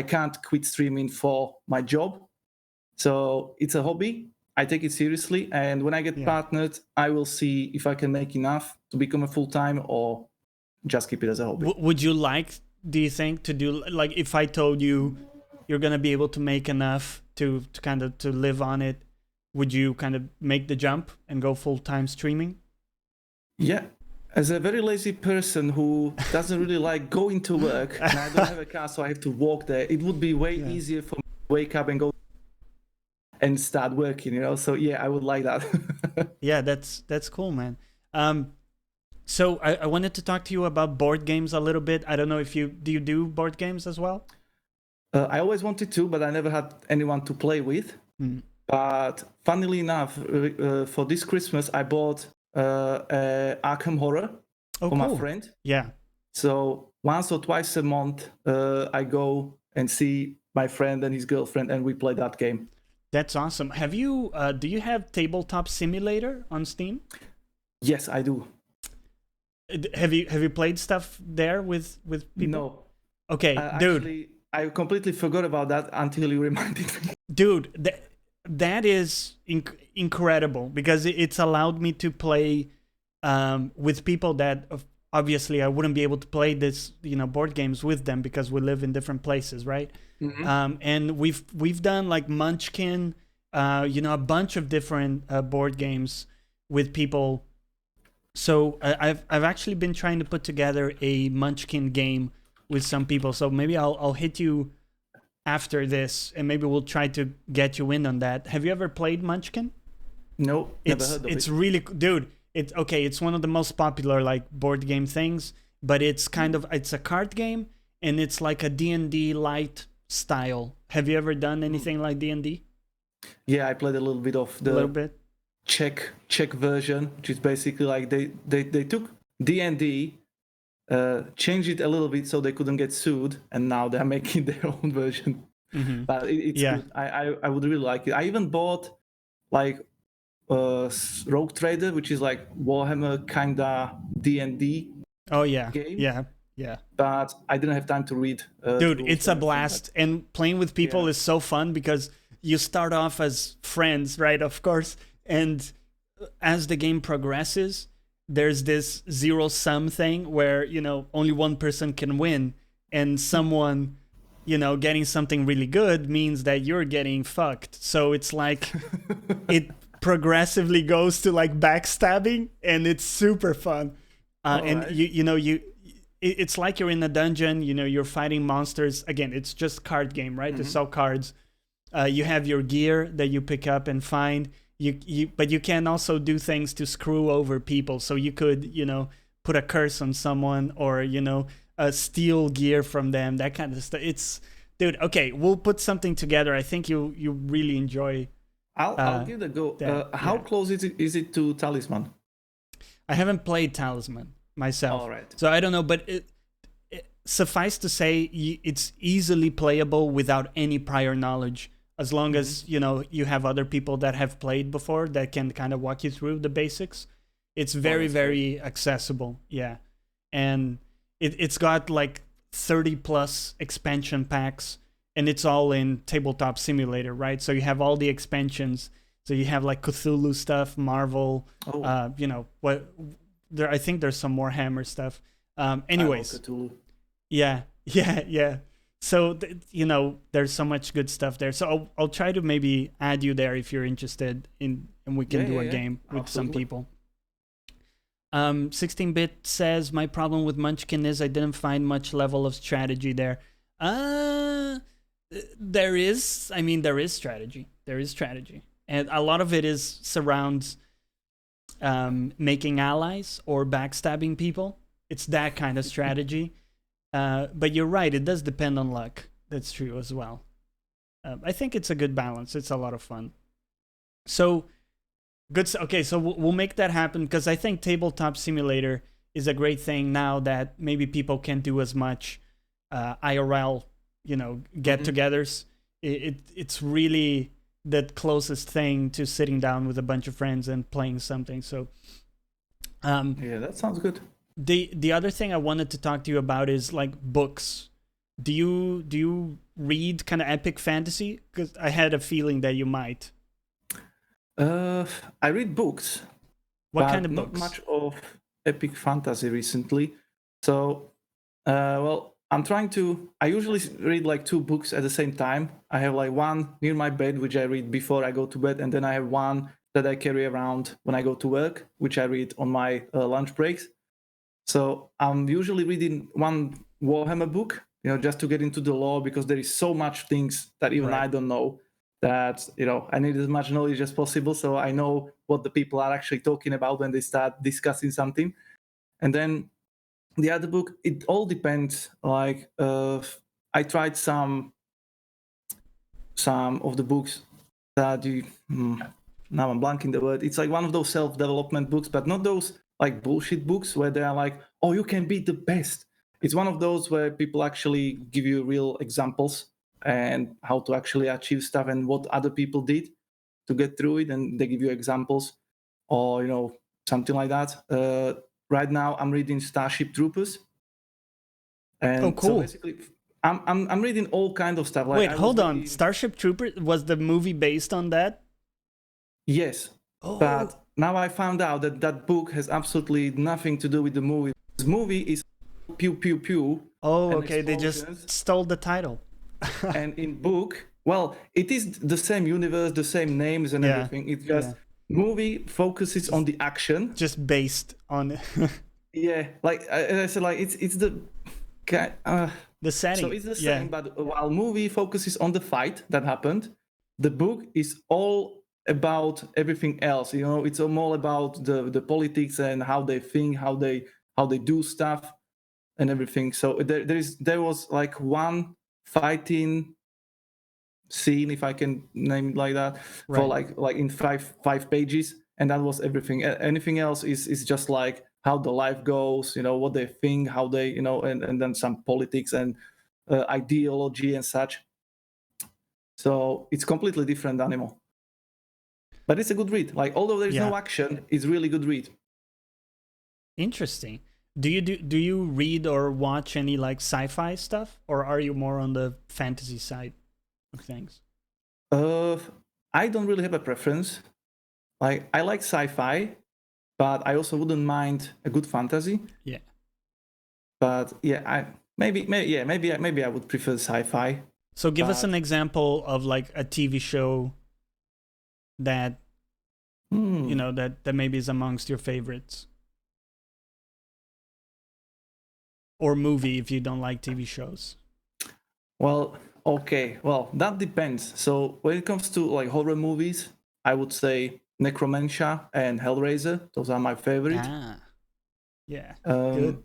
can't quit streaming for my job. So it's a hobby. I take it seriously, and when I get partnered, I will see if I can make enough to become a full-time or just keep it as a hobby. Would you like, do you think, to do, like, if I told you you're gonna be able to make enough to kind of to live on it, would you kind of make the jump and go full-time streaming? Yeah. As a very lazy person who doesn't really like going to work, and I don't have a car, so I have to walk there, it would be way easier for me to wake up and go and start working, So yeah, I would like that. Yeah, that's cool, man. So I wanted to talk to you about board games a little bit. I don't know if you do board games as well? I always wanted to, but I never had anyone to play with. But funnily enough, for this Christmas, I bought Arkham Horror for my friend. Yeah. So once or twice a month, I go and see my friend and his girlfriend, and we play that game. That's awesome. Have you? Do you have Tabletop Simulator on Steam? Yes, I do. Have you played stuff there with people? No. Okay, dude. Actually, I completely forgot about that until you reminded me. Dude, that is incredible, because it's allowed me to play with people that obviously I wouldn't be able to play this, board games with them because we live in different places, right? Mm-hmm. And we've done like Munchkin, a bunch of different board games with people. So I've actually been trying to put together a Munchkin game with some people. So maybe I'll hit you after this, and maybe we'll try to get you in on that. Have you ever played Munchkin? No, never heard of it. It's really, dude. It's one of the most popular like board game things, but it's it's a card game, and it's like a D&D light style. Have you ever done anything like D&D? Yeah, I played a little bit of the Czech version, which is basically like they took D&D, changed it a little bit so they couldn't get sued, and now they're making their own version. Mm-hmm. But it's good. I would really like it. I even bought like Rogue Trader, which is like Warhammer kinda D&D. Oh yeah, game. Yeah. But I didn't have time to read. Dude, it's a blast, and playing with people is so fun because you start off as friends, right? Of course, and as the game progresses, there's this zero-sum thing where only one person can win, and someone getting something really good means that you're getting fucked. So it's like it progressively goes to like backstabbing, and it's super fun. And right. It's like you're in a dungeon, you're fighting monsters. Again, it's just card game, right? Mm-hmm. To sell cards. You have your gear that you pick up and find. But you can also do things to screw over people. So you could, put a curse on someone, or steal gear from them, that kind of stuff. Dude. Okay, we'll put something together. I think you really enjoy. I'll give it a go. How close is it to Talisman? I haven't played Talisman myself. All right. So I don't know, but suffice to say, it's easily playable without any prior knowledge, as long as you have other people that have played before that can kind of walk you through the basics. It's very accessible. Yeah. And it's got like 30 plus expansion packs, and it's all in Tabletop Simulator, right? So you have all the expansions. So you have like Cthulhu stuff, Marvel, I think there's some Warhammer stuff. Anyways, yeah. So there's so much good stuff there. So I'll try to maybe add you there if you're interested in, and we can do a game with some people. 16-bit says, my problem with Munchkin is I didn't find much level of strategy there. There is strategy. There is strategy, and a lot of it surrounds making allies or backstabbing people. It's that kind of strategy. But you're right, it does depend on luck. That's true as well. I think it's a good balance. It's a lot of fun. So, good. Okay, so we'll make that happen, because I think Tabletop Simulator is a great thing now that maybe people can't do as much IRL, get-togethers. It's really the closest thing to sitting down with a bunch of friends and playing something. So, yeah, that sounds good. The other thing I wanted to talk to you about is like books. Do you read kind of epic fantasy? Because I had a feeling that you might. I read books. What kind of not books? much of epic fantasy recently. So, well, I usually read like 2 books at the same time. I have like one near my bed, which I read before I go to bed, and then I have one that I carry around when I go to work, which I read on my lunch breaks. So I'm usually reading one Warhammer book, just to get into the lore, because there is so much things that even I don't know, that I need as much knowledge as possible, so I know what the people are actually talking about when they start discussing something. And then the other book, it all depends. Like I tried some of the books that now I'm blanking the word. It's like one of those self-development books, but not those like bullshit books where they are like, oh, you can be the best. It's one of those where people actually give you real examples and how to actually achieve stuff and what other people did to get through it, and they give you examples or something like that. Right now I'm reading Starship Troopers, and cool. So basically I'm reading all kinds of stuff. Like, wait, hold on. Starship Troopers, was the movie based on that? Yes. But now I found out that book has absolutely nothing to do with the movie. This movie is pew pew pew. Oh, okay. They just stole the title. And in book, well, it is the same universe, the same names and everything. It's just movie focuses on the action. Just based on yeah, like I said, like it's the setting. So it's the same, but while movie focuses on the fight that happened, the book is all about everything else. It's more about the politics and how they think, how they do stuff and everything. So there was like one fighting scene, if I can name it like that, for like in five pages, and that was everything. Anything else is just like how the life goes, what they think, how they, and then some politics and ideology and such. So it's completely different animal. But it's a good read. Like, although there's no action, it's really good read. Interesting. Do you read or watch any like sci-fi stuff, or are you more on the fantasy side of things? I don't really have a preference. Like, I like sci-fi, but I also wouldn't mind a good fantasy. Yeah. But yeah, maybe I would prefer sci-fi. So give us an example of like a TV show that that maybe is amongst your favorites, or movie if you don't like TV shows. Well, okay, well, that depends. So when it comes to like horror movies, I would say Necromantia and Hellraiser. Those are my favorite. Yeah, good.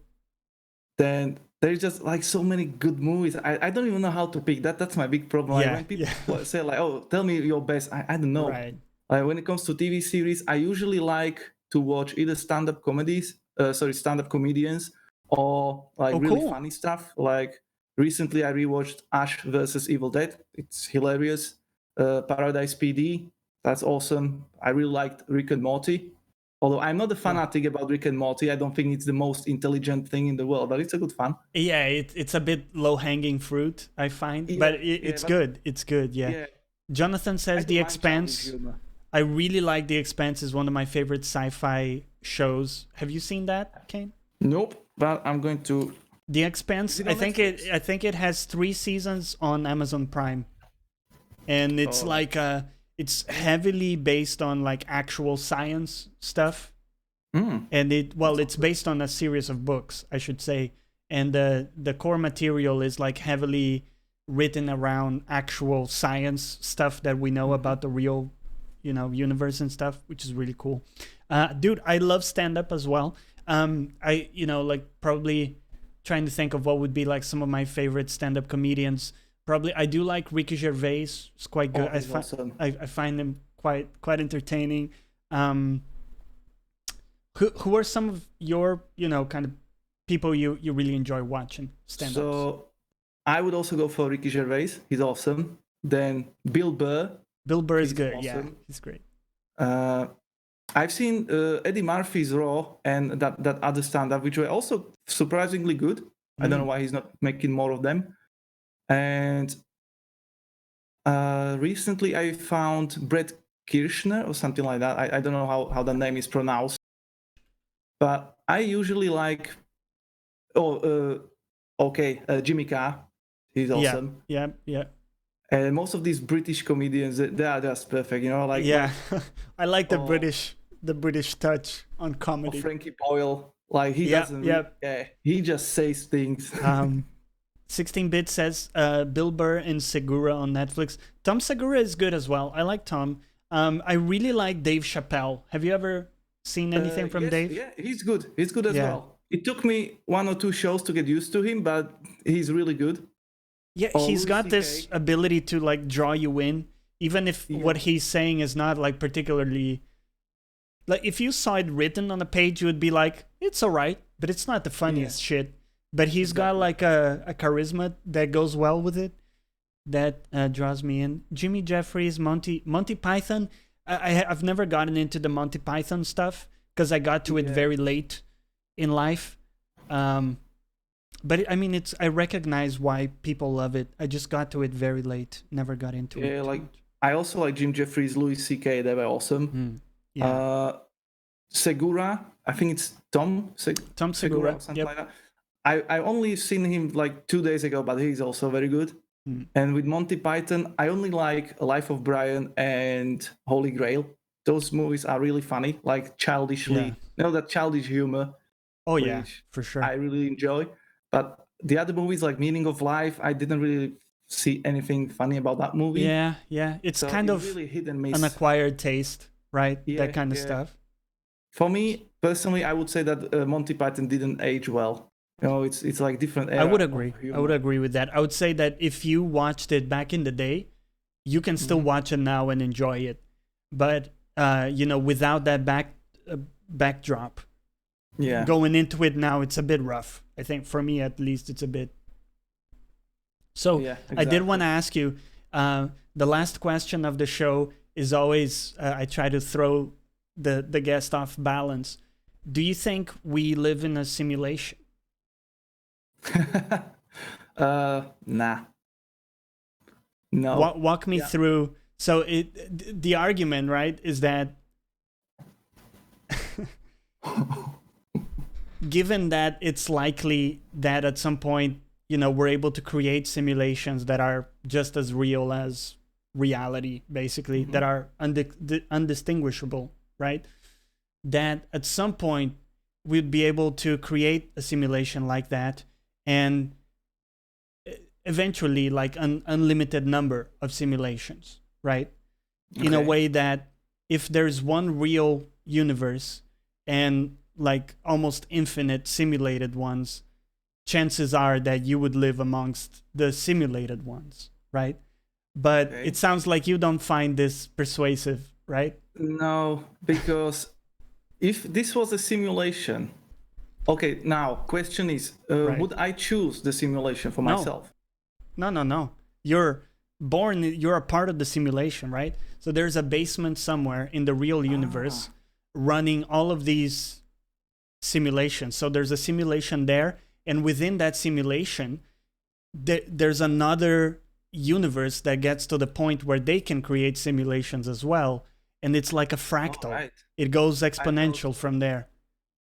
Then there's just like so many good movies. I don't even know how to pick. That's my big problem. Like, when people say like, oh, tell me your best, I don't know. Right. Like, when it comes to TV series, I usually like to watch either stand-up comedians, or like really funny stuff. Like, recently I rewatched Ash vs. Evil Dead. It's hilarious. Paradise PD, that's awesome. I really liked Rick and Morty. Although I'm not a fanatic about Rick and Morty. I don't think it's the most intelligent thing in the world, but it's a good fun. Yeah, it's a bit low-hanging fruit, I find. Yeah, but it's good. It's good, yeah. Jonathan says The Expanse. I really like The Expanse. Is one of my favorite sci-fi shows. Have you seen that, Kane? Nope, but I'm going to. The Expanse. I think it has 3 seasons on Amazon Prime, and it's it's heavily based on like actual science stuff, and it's based on a series of books, I should say, and the core material is like heavily written around actual science stuff that we know about the real universe and stuff, which is really cool. Dude, I love stand-up as well. I like probably trying to think of what would be like some of my favorite stand-up comedians. Probably I do like Ricky Gervais. It's quite good. Awesome. I find him quite entertaining. Who are some of your, kind of people you really enjoy watching stand-ups? So I would also go for Ricky Gervais. He's awesome. Then Bill Burr. Bill Burr is he's good. awesome. Yeah, he's great. I've seen Eddie Murphy's Raw and that other stand-up, which were also surprisingly good. I don't know why he's not making more of them. And recently I found Brett Kirschner or something like that. I don't know how the name is pronounced. But I usually like... Jimmy Carr. He's awesome. Yeah. And most of these British comedians, they are just perfect, like... Yeah, I like the British touch on comedy. Frankie Boyle, like he doesn't... Yeah, he just says things. 16-Bit says Bill Burr and Segura on Netflix. Tom Segura is good as well. I like Tom. I really like Dave Chappelle. Have you ever seen anything from Dave? Yeah, he's good. He's good as well. It took me 1 or 2 shows to get used to him, but he's really good. Yeah, he's got this ability to like draw you in, even if what he's saying is not like particularly... Like if you saw it written on a page, you would be like, it's all right, but it's not the funniest shit. But he's got like a charisma that goes well with it, that draws me in. Jimmy Jeffries, Monty Python. I've never gotten into the Monty Python stuff because I got to it very late in life. But I mean, I recognize why people love it. I just got to it very late. Never got into it. Yeah, like I also like Jim Jeffries, Louis C.K. They were awesome. Segura, I think it's Tom Segura, something like that. I only seen him like 2 days ago, but he's also very good. And with Monty Python, I only like Life of Brian and Holy Grail. Those movies are really funny, like childishly, that childish humor. Oh yeah, for sure. I really enjoy. But the other movies like Meaning of Life, I didn't really see anything funny about that movie. Yeah. It's so kind of really hit and miss. An acquired taste, right? That kind of stuff. For me, personally, I would say that Monty Python didn't age well. It's like different era. I would agree with that. I would say that if you watched it back in the day, you can still watch it now and enjoy it. But, without that backdrop, going into it now, it's a bit rough. I think for me, at least, it's a bit. So exactly. I did want to ask you, the last question of the show is always, I try to throw the guest off balance. Do you think we live in a simulation? Nah. No. Walk me through. So the argument, right, is that given that it's likely that at some point, we're able to create simulations that are just as real as reality, basically, that are undistinguishable, right? That at some point we'd be able to create a simulation like that, and eventually like an unlimited number of simulations, right? In a way that if there's one real universe and like almost infinite simulated ones, chances are that you would live amongst the simulated ones, right? But it sounds like you don't find this persuasive, right? No, because if this was a simulation, now question is, would I choose the simulation for myself? No. You're a part of the simulation, right? So there's a basement somewhere in the real universe running all of these simulations. So there's a simulation there, and within that simulation, there's another universe that gets to the point where they can create simulations as well, and it's like a fractal. Right. It goes exponential from there.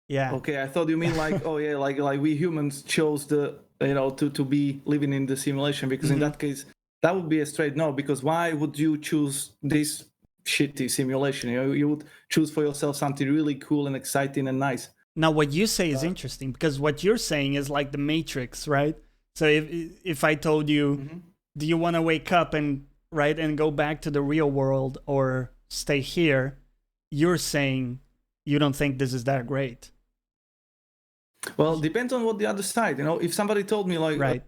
Yeah. Okay, I thought you mean like like we humans chose the to be living in the simulation, because in that case that would be a straight no, because why would you choose this shitty simulation? You would choose for yourself something really cool and exciting and nice. Now what you say is interesting, because what you're saying is like the Matrix, right? So if I told you, do you want to wake up and go back to the real world or stay here, you're saying you don't think this is that great. Well, it depends on what the other side, if somebody told me like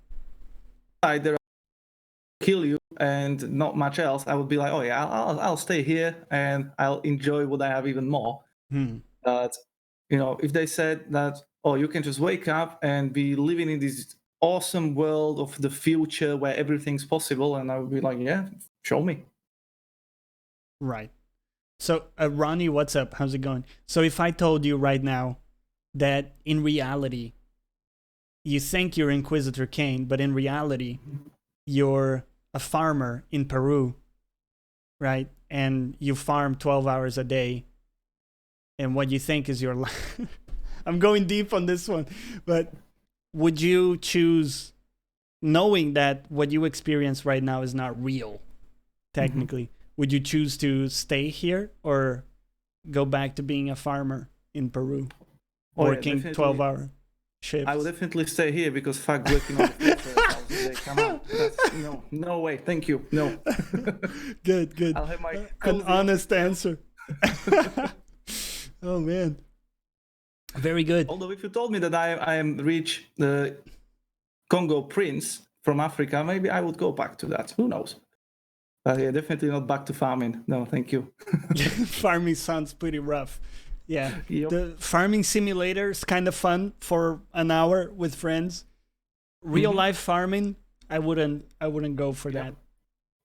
either kill you and not much else, I would be like, I'll stay here and I'll enjoy what I have even more. But if they said that, oh, you can just wake up and be living in this awesome world of the future where everything's possible, and I would be like, yeah, show me. Right. So, Ronnie, what's up? How's it going? So, if I told you right now that in reality, you think you're Inquisitor Kane, but in reality, you're a farmer in Peru, right? And you farm 12 hours a day, and what you think is your life. I'm going deep on this one, but would you choose, knowing that what you experience right now is not real, technically, would you choose to stay here or go back to being a farmer in Peru, working 12-hour shifts? I would definitely stay here because fuck working on the floor. Come on. No way. Thank you. No. Good. I'll have my an honest answer. Oh, man. Very good. Although if you told me that I am rich Congo prince from Africa, maybe I would go back to that. Who knows? But yeah, definitely not back to farming. No, thank you. Farming sounds pretty rough. Yeah. Yep. The farming simulator is kind of fun for an hour with friends. Real life farming, I wouldn't go for that.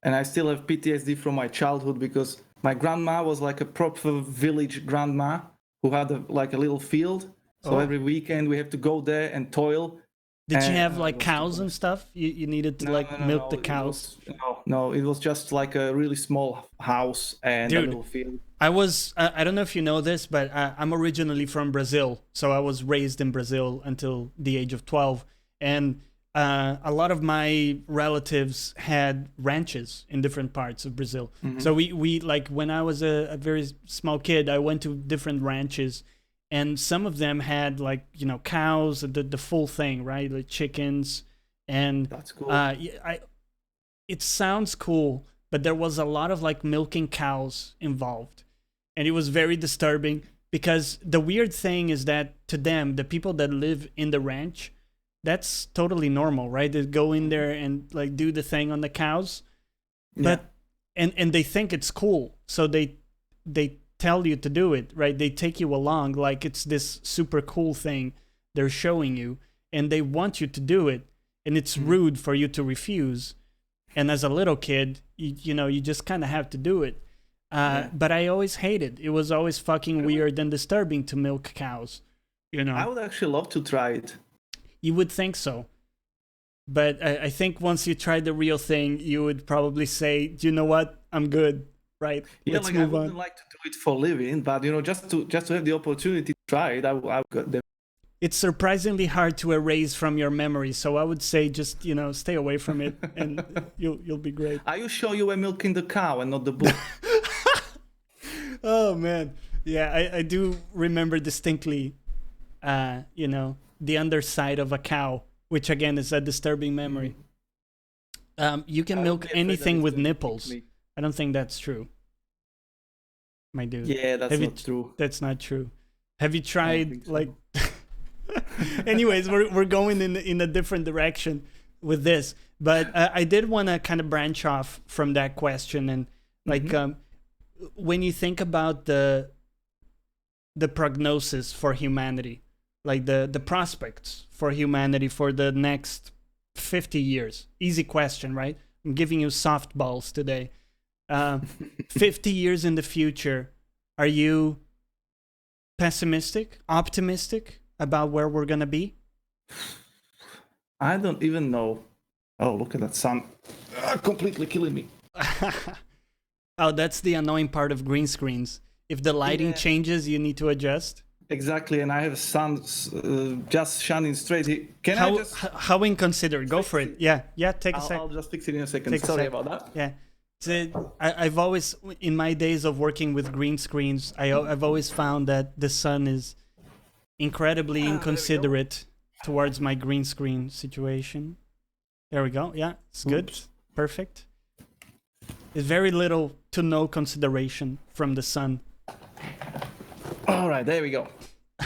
And I still have PTSD from my childhood because my grandma was like a proper village grandma who had a little field. So every weekend we have to go there and toil. Did you have like cows and stuff? You needed to milk the cows? No, it was just like a really small house and a little field. I don't know if you know this, but I'm originally from Brazil. So I was raised in Brazil until the age of 12. And a lot of my relatives had ranches in different parts of Brazil. So we like when I was a very small kid, I went to different ranches, and some of them had like, cows, the full thing, right? Like chickens. And that's cool. It sounds cool, but there was a lot of like milking cows involved. And it was very disturbing because the weird thing is that to them, the people that live in the ranch, that's totally normal, right? They go in there and like do the thing on the cows, but and they think it's cool, so they tell you to do it, right? They take you along like it's this super cool thing they're showing you, and they want you to do it, and it's rude for you to refuse. And as a little kid, you just kind of have to do it. But I always hated. It was always fucking weird and disturbing to milk cows. I would actually love to try it. You would think so. But I think once you try the real thing, you would probably say, you know what? I'm good, right? Yeah, I wouldn't like to do it for a living, but just to have the opportunity to try it, I would. It's surprisingly hard to erase from your memory, so I would say just, stay away from it and you'll be great. Are you sure you were milking the cow and not the bull? Oh, man. Yeah, I do remember distinctly, the underside of a cow, which again is a disturbing memory. You can milk anything with nipples. I don't think that's true, my dude. Yeah, that's not true. That's not true. Have you tried like? Anyways, we're going in a different direction with this, but I did want to kind of branch off from that question and like when you think about the prognosis for humanity. Like the prospects for humanity for the next 50 years. Easy question, right? I'm giving you softballs today. 50 years in the future, are you pessimistic, optimistic about where we're going to be? I don't even know. Oh, look at that sun. Completely killing me. Oh, that's the annoying part of green screens. If the lighting changes, you need to adjust. Exactly, and I have sun just shining straight here. How inconsiderate? Go for it. Yeah, take a second. I'll just fix it in a second. Sorry about that. Yeah. So I've always, in my days of working with green screens, I've always found that the sun is incredibly inconsiderate towards my green screen situation. There we go. Yeah, it's good. Perfect. There's very little to no consideration from the sun. All right, there we go.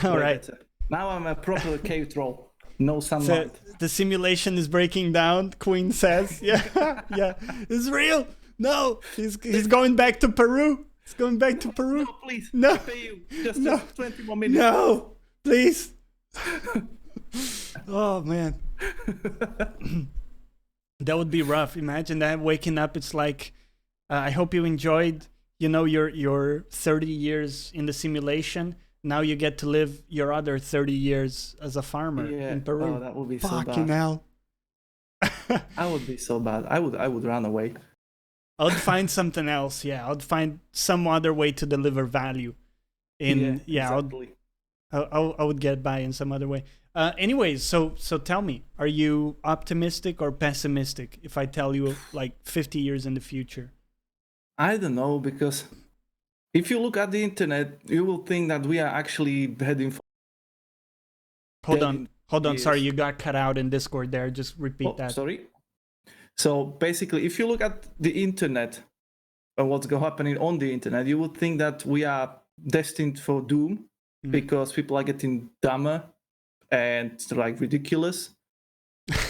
All right. Now I'm a proper cave troll. No sunlight. So the simulation is breaking down, Queen says. Yeah, yeah. It's real. No, he's going back to Peru. It's going back to Peru. No, please. No. I pay you. Just No. 20 more minutes. No, please. Oh man, that would be rough. Imagine that, waking up. It's like, I hope you enjoyed, your 30 years in the simulation. Now you get to live your other 30 years as a farmer in Peru. Oh, that would be so bad. Fucking hell. I would be so bad. I would run away. I would find something else. Yeah, I'd find some other way to deliver value. Exactly. I would get by in some other way. Anyways, so tell me, are you optimistic or pessimistic if I tell you like 50 years in the future? I don't know, because if you look at the internet, you will think that we are actually heading for... Hold on. Sorry, you got cut out in Discord there. Just repeat that. Sorry. So basically, if you look at the internet and what's happening on the internet, you would think that we are destined for doom, because people are getting dumber and like ridiculous.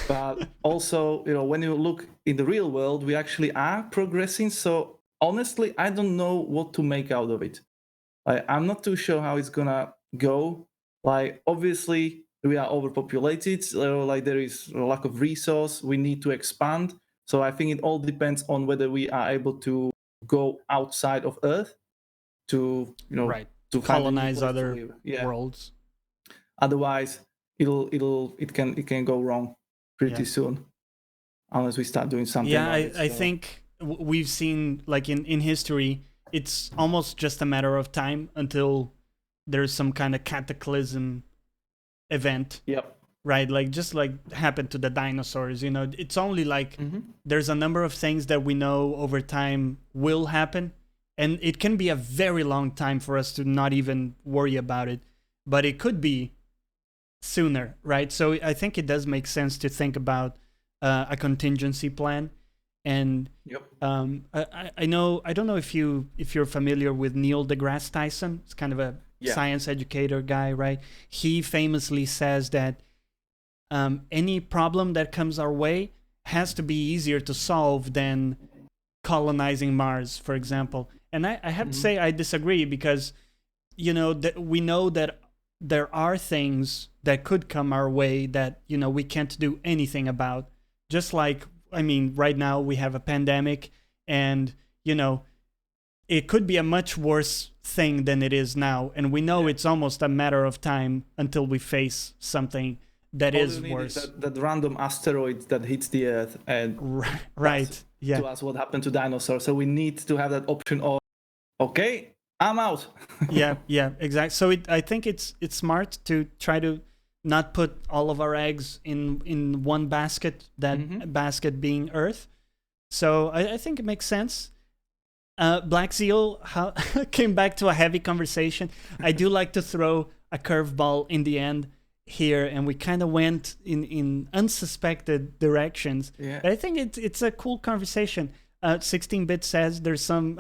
But also, when you look in the real world, we actually are progressing. So honestly, I don't know what to make out of it. I'm not too sure how it's gonna go. Like, obviously, we are overpopulated. Like, there is a lack of resource. We need to expand. So I think it all depends on whether we are able to go outside of Earth to, right, to colonize other worlds. Otherwise, it can go wrong pretty soon, unless we start doing something. Yeah, I think we've seen, like in history, it's almost just a matter of time until there's some kind of cataclysm event. Yep. Right, just like happened to the dinosaurs. It's only like there's a number of things that we know over time will happen, and it can be a very long time for us to not even worry about it, but it could be sooner, right? So I think it does make sense to think about a contingency plan. And I don't know if you're familiar with Neil deGrasse Tyson. It's kind of a science educator guy, right? He famously says that any problem that comes our way has to be easier to solve than colonizing Mars, for example. And I have to say I disagree, because that we know that there are things that could come our way that we can't do anything about. Just like, right now we have a pandemic, and it could be a much worse thing than it is now, and we know it's almost a matter of time until we face something that is worse. That random asteroid that hits the Earth, and right, to us what happened to dinosaurs. So we need to have that option of, okay, I'm out. yeah, exactly. So I think it's smart to try to not put all of our eggs in one basket. That basket being Earth. So I think it makes sense. Black Seal came back to a heavy conversation. I do like to throw a curveball in the end here, and we kind of went in unsuspected directions. But I think it's a cool conversation. 16-bit says there's some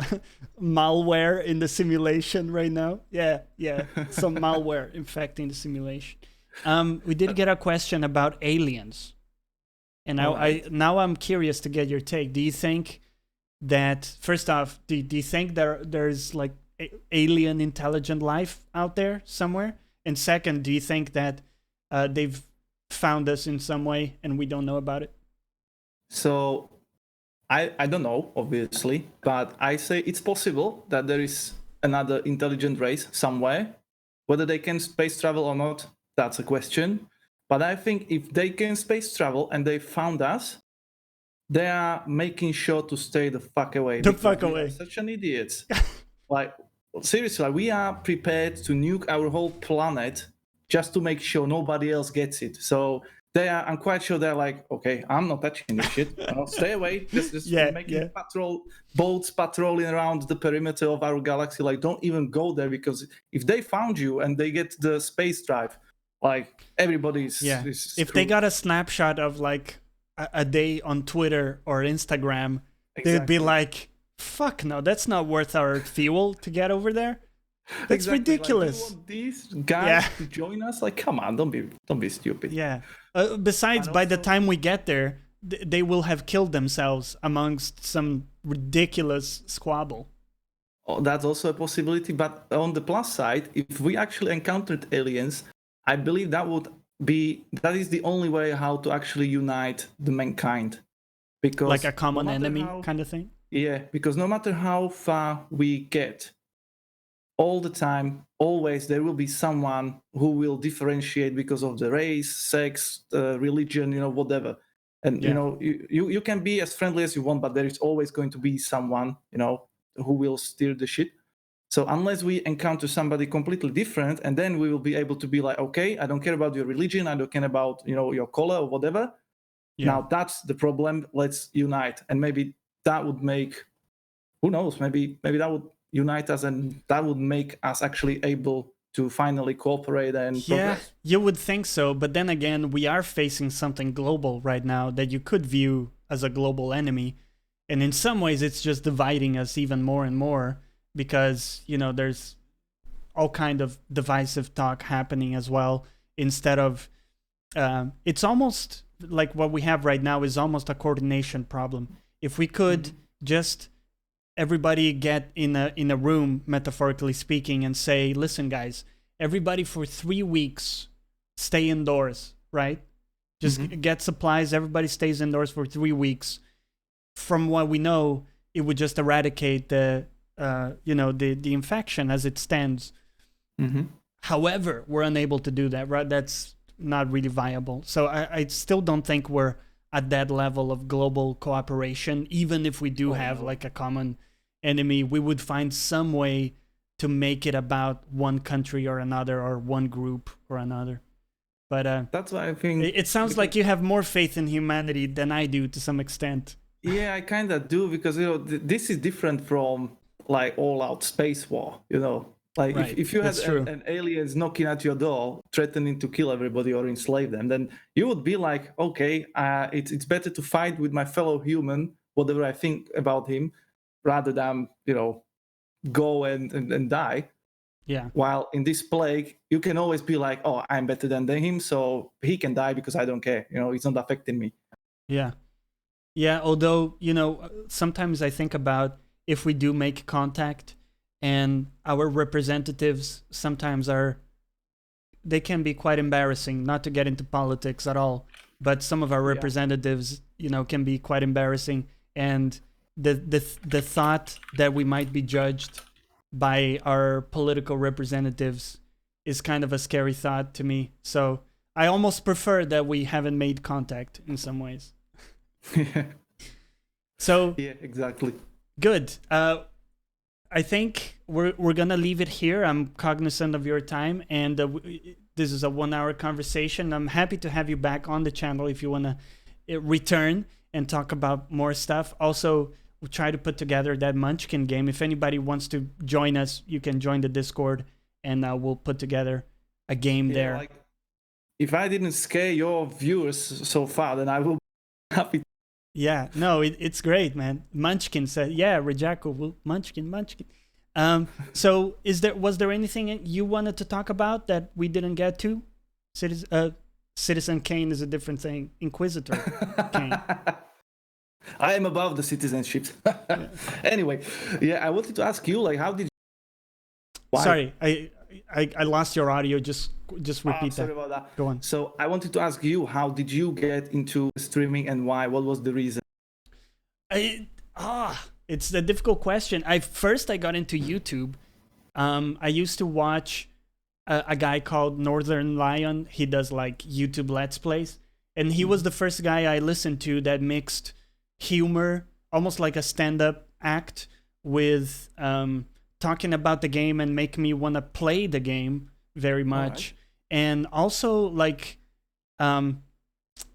malware in the simulation right now. Yeah, some malware infecting the simulation. We did get a question about aliens, and now I'm curious to get your take. Do you think that, first off, do you think there's like alien intelligent life out there somewhere? And second, do you think that they've found us in some way and we don't know about it? So I don't know, obviously, but I say it's possible that there is another intelligent race somewhere. Whether they can space travel or not, that's a question. But I think if they can space travel and they found us, they are making sure to stay the fuck away. The fuck away. Such an idiot. Like, seriously, we are prepared to nuke our whole planet just to make sure nobody else gets it. So I'm quite sure they're like, okay, I'm not touching this shit. Stay away. Just making boats patrolling around the perimeter of our galaxy. Like, don't even go there, because if they found you and they get the space drive, like, everybody's is if they got a snapshot of like a day on Twitter or Instagram, they'd be like, fuck no, that's not worth our fuel to get over there. That's ridiculous. Like, you want these guys to join us? Like, come on, don't be stupid. Yeah. Besides, by the time we get there, they will have killed themselves amongst some ridiculous squabble. that's also a possibility. But on the plus side, if we actually encountered aliens, I believe that is the only way how to actually unite the mankind. Because like a common enemy kind of thing. Yeah, because no matter how far we get, all the time, always there will be someone who will differentiate because of the race, sex, religion, whatever. And you can be as friendly as you want, but there is always going to be someone, who will steer the ship. So unless we encounter somebody completely different, and then we will be able to be like, okay, I don't care about your religion, I don't care about your color or whatever. Yeah. Now that's the problem. Let's unite, and maybe that would make, who knows? Maybe that would unite us, and that would make us actually able to finally cooperate and progress. You would think so, but then again, we are facing something global right now that you could view as a global enemy, and in some ways, it's just dividing us even more and more because there's all kind of divisive talk happening as well. Instead of, it's almost like what we have right now is almost a coordination problem. If we could just everybody get in a room, metaphorically speaking, and say, listen, guys, everybody for 3 weeks stay indoors, right? Just get supplies. Everybody stays indoors for 3 weeks. From what we know, it would just eradicate the infection as it stands. However, we're unable to do that, right? That's not really viable. So I still don't think we're at that level of global cooperation. Even if we do have like a common enemy, we would find some way to make it about one country or another, or one group or another. But that's why I think it sounds like you have more faith in humanity than I do to some extent. Yeah, I kind of do, because this is different from like all-out space war. Like right. if you had an aliens knocking at your door, threatening to kill everybody or enslave them, then you would be like, okay, it's better to fight with my fellow human, whatever I think about him, rather than go and die. Yeah. While in this plague, you can always be like, oh, I'm better than him, so he can die because I don't care. It's not affecting me. Yeah. Yeah. Although sometimes I think about if we do make contact. And our representatives sometimes they can be quite embarrassing, not to get into politics at all, but some of our representatives, can be quite embarrassing. And the thought that we might be judged by our political representatives is kind of a scary thought to me. So I almost prefer that we haven't made contact in some ways. So yeah, exactly. Good. I think we're gonna leave it here. I'm cognizant of your time, and this is a 1 hour conversation. I'm happy to have you back on the channel if you wanna return and talk about more stuff. Also, we'll try to put together that Munchkin game. If anybody wants to join us, you can join the Discord, and we'll put together a game there. Like, if I didn't scare your viewers so far, then I will be happy. Yeah, no, it's great, man. Munchkin said, yeah, Rejako will Munchkin. So was there anything you wanted to talk about that we didn't get to? Citizen Kane is a different thing. Inquisitor Kane. I am above the citizenships. Anyway, I wanted to ask you, like, how did Why? Sorry, I lost your audio. Just repeat that. Sorry about that. Go on. So I wanted to ask you, how did you get into streaming and why? What was the reason? It's a difficult question. I got into YouTube. I used to watch a guy called Northern Lion. He does like YouTube Let's Plays. And he was the first guy I listened to that mixed humor, almost like a stand-up act, with talking about the game and make me want to play the game very much. Right. And also like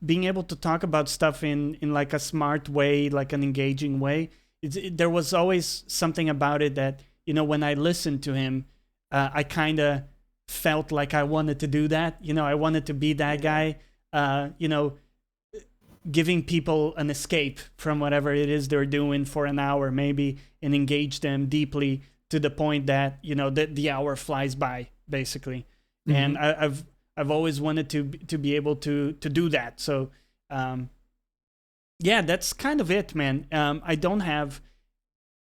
being able to talk about stuff in like a smart way, like an engaging way. There was always something about it that, when I listened to him, I kind of felt like I wanted to do that. I wanted to be that guy, giving people an escape from whatever it is they're doing for an hour maybe, and engage them deeply to the point that, the hour flies by, basically. Mm-hmm. And I've always wanted to be able to do that. So, that's kind of it, man. I don't have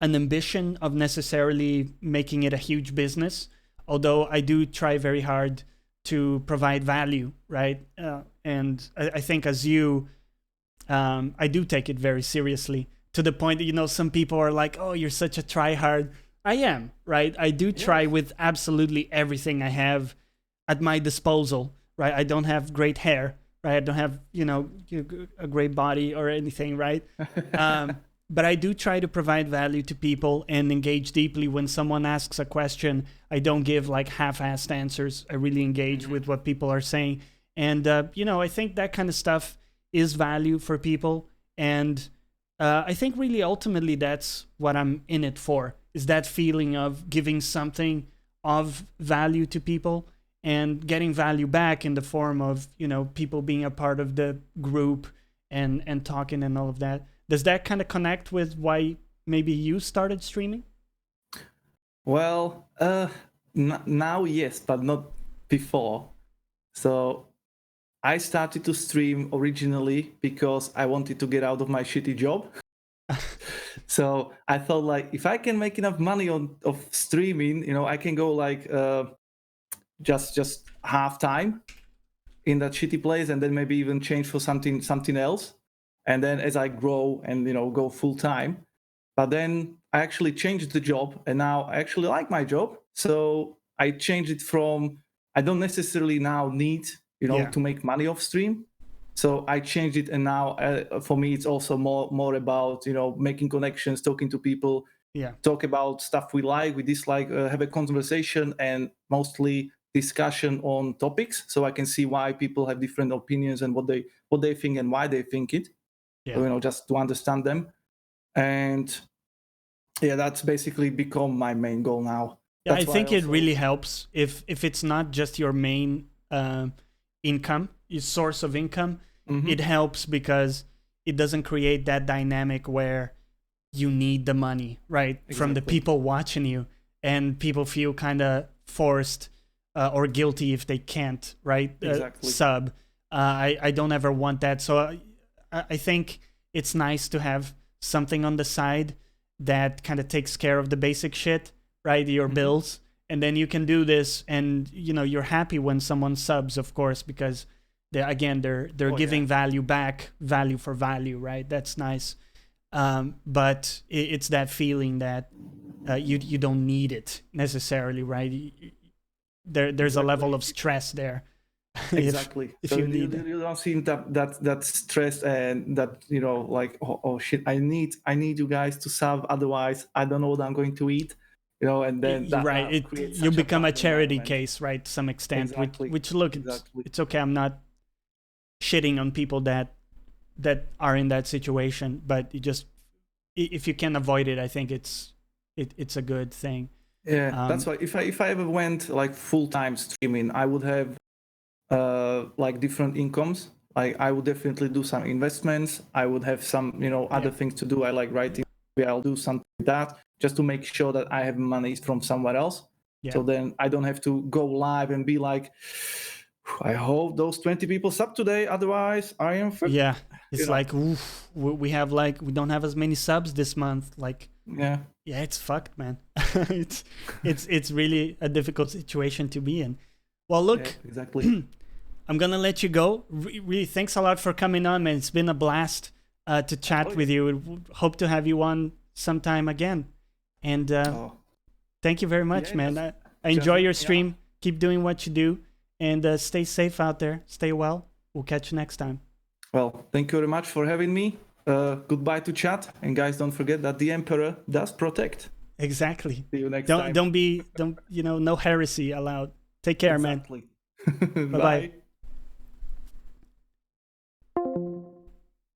an ambition of necessarily making it a huge business, although I do try very hard to provide value, right? And I think as you, I do take it very seriously, to the point that, you know, some people are like, oh, you're such a tryhard. I am, right? I do try with absolutely everything I have at my disposal, right? I don't have great hair, right? I don't have, you know, a great body or anything, right? But I do try to provide value to people and engage deeply. When someone asks a question, I don't give like half-assed answers. I really engage with what people are saying. And, you know, I think that kind of stuff is value for people. And I think really ultimately that's what I'm in it for, is that feeling of giving something of value to people and getting value back in the form of, you know, people being a part of the group and talking and all of that. Does that kind of connect with why maybe you started streaming? Well, now yes, but not before. So I started to stream originally because I wanted to get out of my shitty job. So I thought, like, if I can make enough money of streaming, you know, I can go like just half time in that shitty place, and then maybe even change for something else. And then as I grow and, you know, go full time. But then I actually changed the job, and now I actually like my job. So I changed it from, I don't necessarily now need, you know, to make money off stream. So I changed it, and now for me it's also more about, you know, making connections, talking to people, talk about stuff we like, we dislike, have a conversation, and mostly discussion on topics, so I can see why people have different opinions and what they think and why they think it. So, you know, just to understand them. And yeah, that's basically become my main goal now. Yeah, I think it really helps if it's not just your main income, your source of income. It helps because it doesn't create that dynamic where you need the money, right? Exactly. From the people watching you, and people feel kind of forced or guilty if they can't, right? Exactly. Sub. I don't ever want that. So I think it's nice to have something on the side that kind of takes care of the basic shit, right? Your bills. And then you can do this, and, you know, you're happy when someone subs, of course, because they're giving value back, value for value, right? That's nice. But it's that feeling that you don't need it necessarily, right? There's a level of stress there. Exactly. If so you need you don't see that stress, and that, you know, like, oh shit, I need you guys to sub, otherwise I don't know what I'm going to eat, you know. And then right, you become a charity case, right, to some extent. Exactly. Which look, it's okay. I'm not shitting on people that are in that situation, but you just, if you can avoid it, I think it's a good thing. Yeah, that's why if I ever went like full time streaming, I would have like different incomes. Like, I would definitely do some investments. I would have some, you know, other things to do. I like writing. I'll do something like that just to make sure that I have money from somewhere else. So then I don't have to go live and be like, I hope those 20 people sub today, otherwise I am fucked. Yeah, it's like, oof, we don't have as many subs this month. Like, yeah, it's fucked, man. it's really a difficult situation to be in. Well, look, exactly. I'm gonna let you go. Really, thanks a lot for coming on, man. It's been a blast to chat with you. Hope to have you on sometime again. And thank you very much, man. I enjoy your stream. Yeah. Keep doing what you do, and stay safe out there. Stay well. We'll catch you next time. Well, thank you very much for having me. Goodbye to chat, and guys, don't forget that the Emperor does protect. Exactly. See you next time. Don't no heresy allowed. Take care, man. Bye.